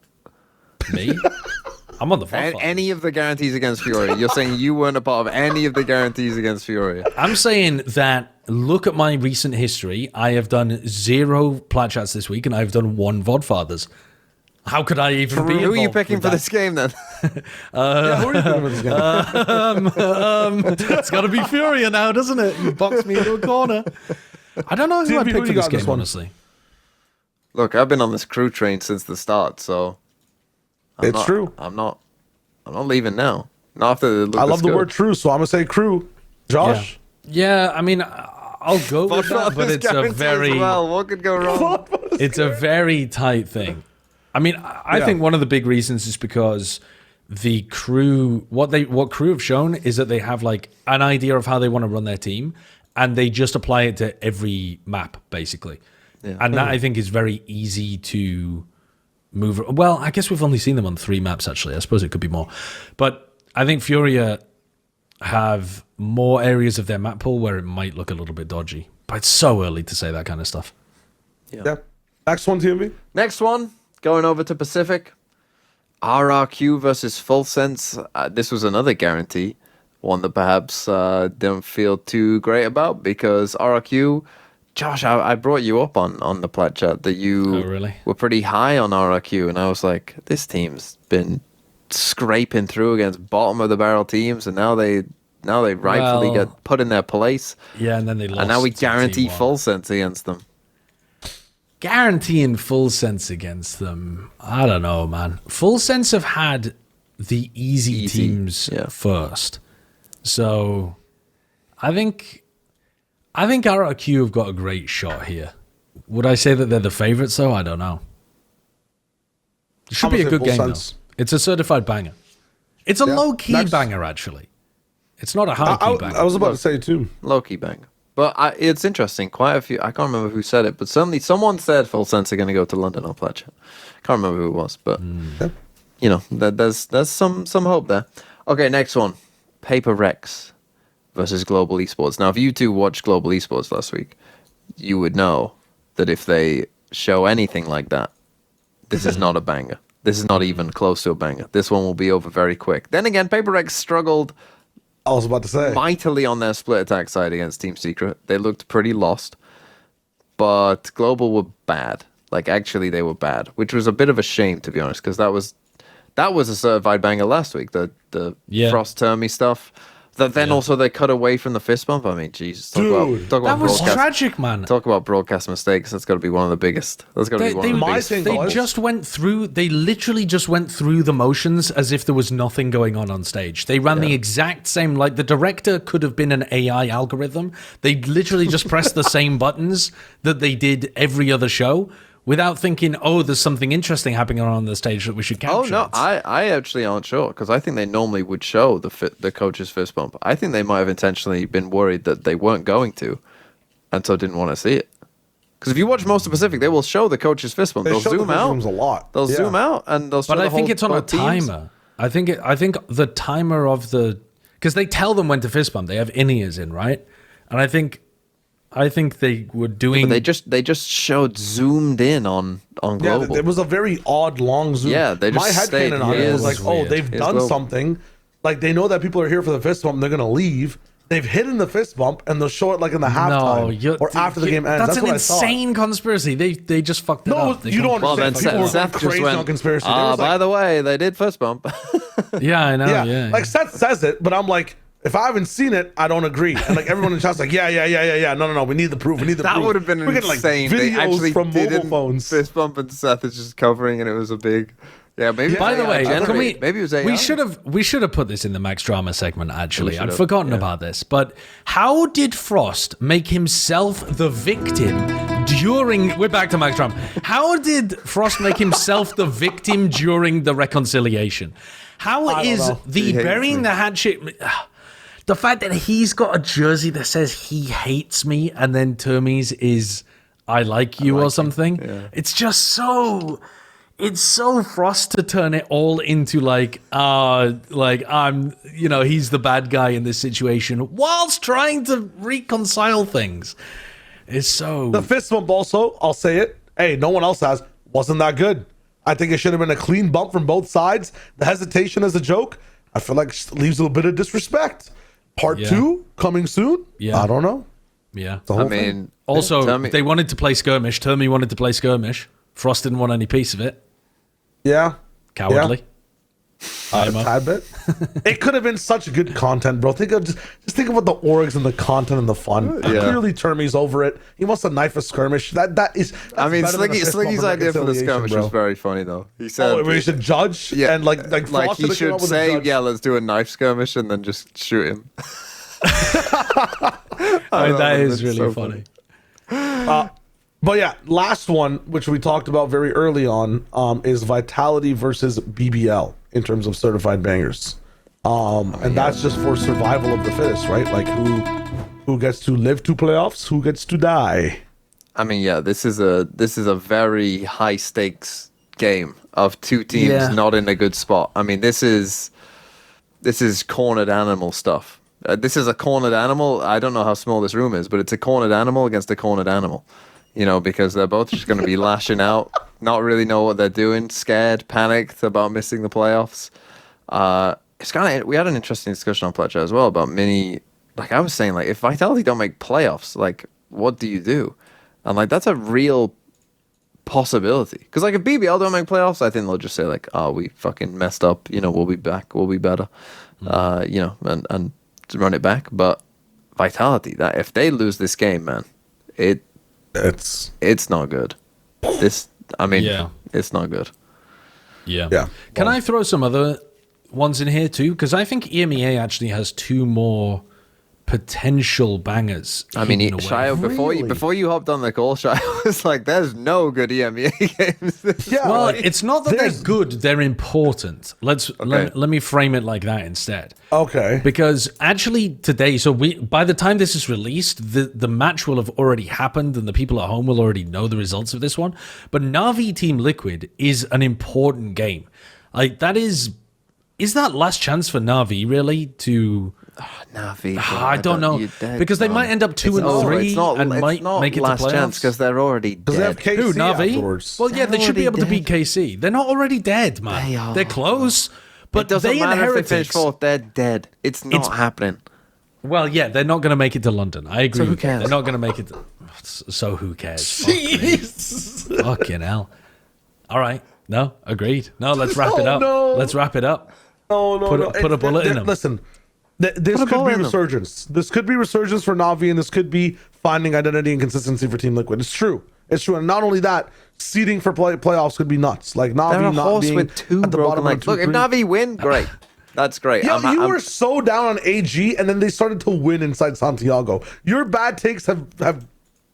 Me? I'm on the Vodfathers. Any of the guarantees against Furia. You're saying you weren't a part of any of the guarantees against Furia. I'm saying that, look at my recent history. I have done 0 Platchats this week, and I've done 1 Vodfathers. How could I even be involved? Who are you picking for this game, then? Who are you picking for this game? It's got to be Furia now, doesn't it? You box me into a corner. I don't know who I picked for this game, honestly. Look, I've been on this Crew train since the start, so... It's true. I'm not leaving now. Not after I love the word true, so I'm gonna say Crew. Josh? Yeah, I mean, I'll go with that, but it's a very... What could go wrong? It's a very tight thing. I mean, I think one of the big reasons is because the Crew... What Crew have shown is that they have like an idea of how they want to run their team, and they just apply it to every map, basically. Yeah. And that, I think, is very easy to... move. Well, I guess we've only seen them on 3 maps, actually. I suppose it could be more. But I think Furia have more areas of their map pool where it might look a little bit dodgy. But it's so early to say that kind of stuff. Yeah. Next one, TMV. Next one, going over to Pacific. RRQ versus Full Sense. This was another guarantee, one that perhaps don't feel too great about because RRQ. Josh, I brought you up on the plat chat that you really? were pretty high on RRQ, and I was like, this team's been scraping through against bottom of the barrel teams, and now they rightfully Well, get put in their place. Yeah, and then they lost. And now we to guarantee T1. Full Sense against them. Guaranteeing Full Sense against them. I don't know, man. Full Sense have had the easy teams yeah. first. So I think RRQ have got a great shot here. Would I say that they're the favorites though? I don't know. It should I'm be a gonna say good game Full though. Sense. It's a certified banger. It's a Yeah. low-key Next. banger, actually. It's not a high-key banger. I was about to say too. Low-key banger. But it's interesting. Quite a few. I can't remember who said it, but suddenly someone said Full Sense are going to go to London on plat chat. Can't remember who it was, but you know, there's some hope there. Okay, next one. Paper Rex versus Global Esports. Now, if you two watched Global Esports last week, you would know that if they show anything like that, this is not a banger. This is not even close to a banger. This one will be over very quick. Then again, Paper Rex struggled I was about to say. mightily on their split attack side against Team Secret. They looked pretty lost, but Global were bad. Like, actually, they were bad, which was a bit of a shame, to be honest, because that was a certified banger last week. The Yeah. FrosT-Termi stuff. That then also they cut away from the fist bump. I mean, Jesus, talk Dude, about That was broadcast. tragic, man. Talk about broadcast mistakes. That's got to be one of the biggest. That's got to be one of the My biggest. thing They was- just went through. They literally just went through the motions as if there was nothing going on stage. They ran the exact same. Like the director could have been an AI algorithm. They literally just pressed the same buttons that they did every other show without thinking, "Oh, there's something interesting happening on the stage that we should capture." Oh no, It's- I actually aren't sure because I think they normally would show the coach's fist bump. I think they might have intentionally been worried that they weren't going to, and so didn't want to see it. Because if you watch most of Pacific, they will show the coach's fist bump. They They'll show the zoom fist out. bumps a lot. They'll Yeah. zoom out and they'll show But the I think whole it's on a both teams. timer. I think the timer of the because they tell them when to fist bump. They have in-ears in, right? And I think they were doing. But they just showed zoomed in on Yeah, Global. it was a very odd long zoom. Yeah, they just my stayed headcanon on it here. was It like, was oh, weird. they've Here's done Global. something. Like they know that people are here for the fist bump. They're gonna leave. They've hidden the fist bump and they'll show it like in the halftime or after the game ends. That's an what I thought. insane conspiracy. They just fucked it No, up. They you don't Well, then understand. People were Seth going just crazy went, on conspiracy. They was by like, the way, they did fist bump. Yeah, I know. yeah, Yeah, like Seth says it, but I'm like, if I haven't seen it, I don't agree. And like everyone in the chat's like, yeah. No. We need the proof. We need the That proof. would have been We're getting, like, insane. They videos actually from mobile didn't phones. fist bump and Seth is just covering, and it was a big. Yeah, maybe. it was By the AI way, can we? generated. Maybe it was AI. We should have put this in the Max Drama segment. Actually, should I'd have, forgotten about this. But how did Frost make himself the victim during? We're back to Max Drama. How did Frost make himself the victim during the reconciliation? How I don't is know. the He hates burying me. the hatchet? The fact that he's got a jersey that says he hates me, and then Termi's is I like you or something. It's just so. It's so Frost to turn it all into like I'm, he's the bad guy in this situation whilst trying to reconcile things. It's so. The fist bump also, I'll say it. Hey, no one else has. Wasn't that good. I think it should have been a clean bump from both sides. The hesitation as a joke, I feel like leaves a little bit of disrespect. Part Yeah. 2 coming soon. Yeah. I don't know. Yeah. The I whole thing. mean, Also, Termi- they wanted to play skirmish. Termi wanted to play skirmish. Frost didn't want any piece of it. Yeah. Cowardly. A tad bit. It could have been such good content, bro. Just think about the orgs and the content and the fun. Yeah. Clearly, Termi's over it. He wants to knife a skirmish. That's I mean, better than a fist bump Slinky's and idea for the reconciliation, skirmish bro. was very funny, though. He said, Oh, we should judge. yeah, and like like Frost he should've came should up with a say, judge. yeah, let's do a knife skirmish and then just shoot him. That is that's really so funny. But yeah, last one, which we talked about very early on, is Vitality versus BBL in terms of certified bangers. And that's just for survival of the fittest, right? Like who gets to live to playoffs, who gets to die. I mean, yeah, this is a very high stakes game of two teams Yeah. not in a good spot. I mean, this is cornered animal stuff. This is a cornered animal. I don't know how small this room is, but it's a cornered animal against a cornered animal. you know, because they're both just going to be lashing out, not really know what they're doing, scared, panicked about missing the playoffs. It's kind of, we had an interesting discussion on Pledge as well about like I was saying, like if Vitality don't make playoffs, like what do you do? And like that's a real possibility, because like if BBL don't make playoffs, I think they'll just say like, oh, we fucking messed up, you know, we'll be back, we'll be better, you know, and run it back. But Vitality, that if they lose this game, man, it's not good. It's not good. Yeah. Can I throw some other ones in here too? Because I think EMEA actually has two more potential bangers. I mean, hidden away. Shyo, before you hopped on the call, Shyo was like, "There's no good EMEA games." Yeah, Well, like, it's not that they're good; they're important. Let me frame it like that instead. Okay. Because actually today, so by the time this is released, the match will have already happened, and the people at home will already know the results of this one. But Na'Vi Team Liquid is an important game. Like that is that last chance for Na'Vi really to? Na'Vi, I don't know, because they might end up 2-3 and might make it to last playoffs. chance because they're already Because they have dead. KC Who, Na'Vi? afterwards. Well, yeah, they should be able already to beat KC. They're not already dead, man. They are. They're close, but It doesn't they and matter if they finish Heretics. fourth; they're dead. It's not happening. Well, yeah, they're not going to make it to London. I agree. So who with you. cares? They're not going to make it. So who cares? Jeez. Fucking hell. All right. No, agreed. No, let's wrap it up. no. Let's wrap it up. No. Put a bullet in them. Listen, this Put a could bullet be in them. resurgence. This could be resurgence for Na'Vi, and this could be finding identity and consistency for Team Liquid. It's true. And not only that, seeding for playoffs could be nuts. Like They're Na'Vi a not horse being with two at the broken bottom of legs. two, Look, if three. Na'Vi win, great. That's great. Yo, you were so down on AG, and then they started to win inside Santiago. Your bad takes have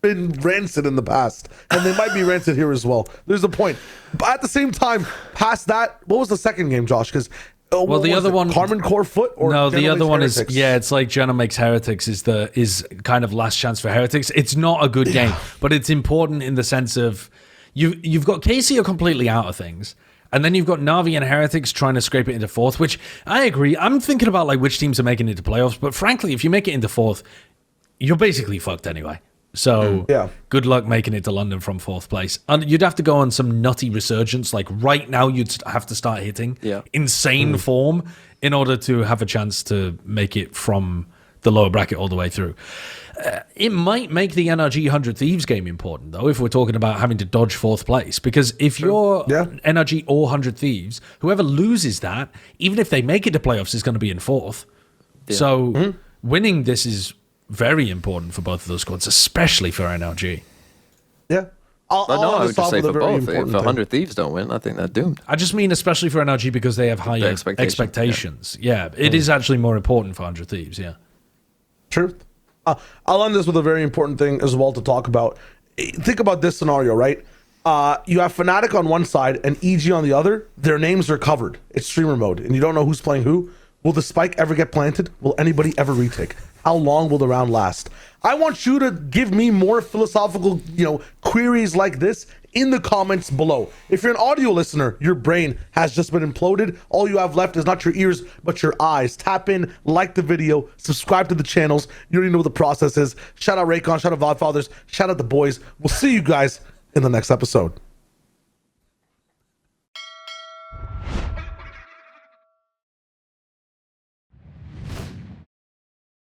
been rancid in the past, and they might be rancid here as well. There's a point. But at the same time, past that, what was the second game, Josh? Because Well, the other one, Carmen Core Foot, or no, the Genoa other one Heretics? is it's like Jenna makes Heretics is kind of last chance for Heretics. It's not a good game, but it's important in the sense of you've got KC are completely out of things. And then you've got Na'Vi and Heretics trying to scrape it into fourth, which I agree. I'm thinking about like which teams are making it to playoffs, but frankly, if you make it into fourth, you're basically fucked anyway. So good luck making it to London from fourth place. And you'd have to go on some nutty resurgence. Like right now, you'd have to start hitting insane form in order to have a chance to make it from the lower bracket all the way through. It might make the NRG 100 Thieves game important, though, if we're talking about having to dodge fourth place. Because if you're NRG or 100 Thieves, whoever loses that, even if they make it to playoffs, is going to be in fourth. So winning this is very important for both of those squads, especially for NRG. Yeah. I would just say for both. If If 100 Thieves don't win, I think they're doomed. I just mean especially for NRG because they have higher expectations. Yeah, it is actually more important for 100 Thieves, Truth. I'll end this with a very important thing as well to talk about. Think about this scenario, right? You have Fnatic on one side and EG on the other. Their names are covered. It's streamer mode, and you don't know who's playing who. Will the spike ever get planted? Will anybody ever retake? How long will the round last? I want you to give me more philosophical, queries like this in the comments below. If you're an audio listener, your brain has just been imploded. All you have left is not your ears, but your eyes. Tap in, like the video, subscribe to the channels. You already know what the process is. Shout out Raycon, shout out Vodfathers, shout out the boys. We'll see you guys in the next episode.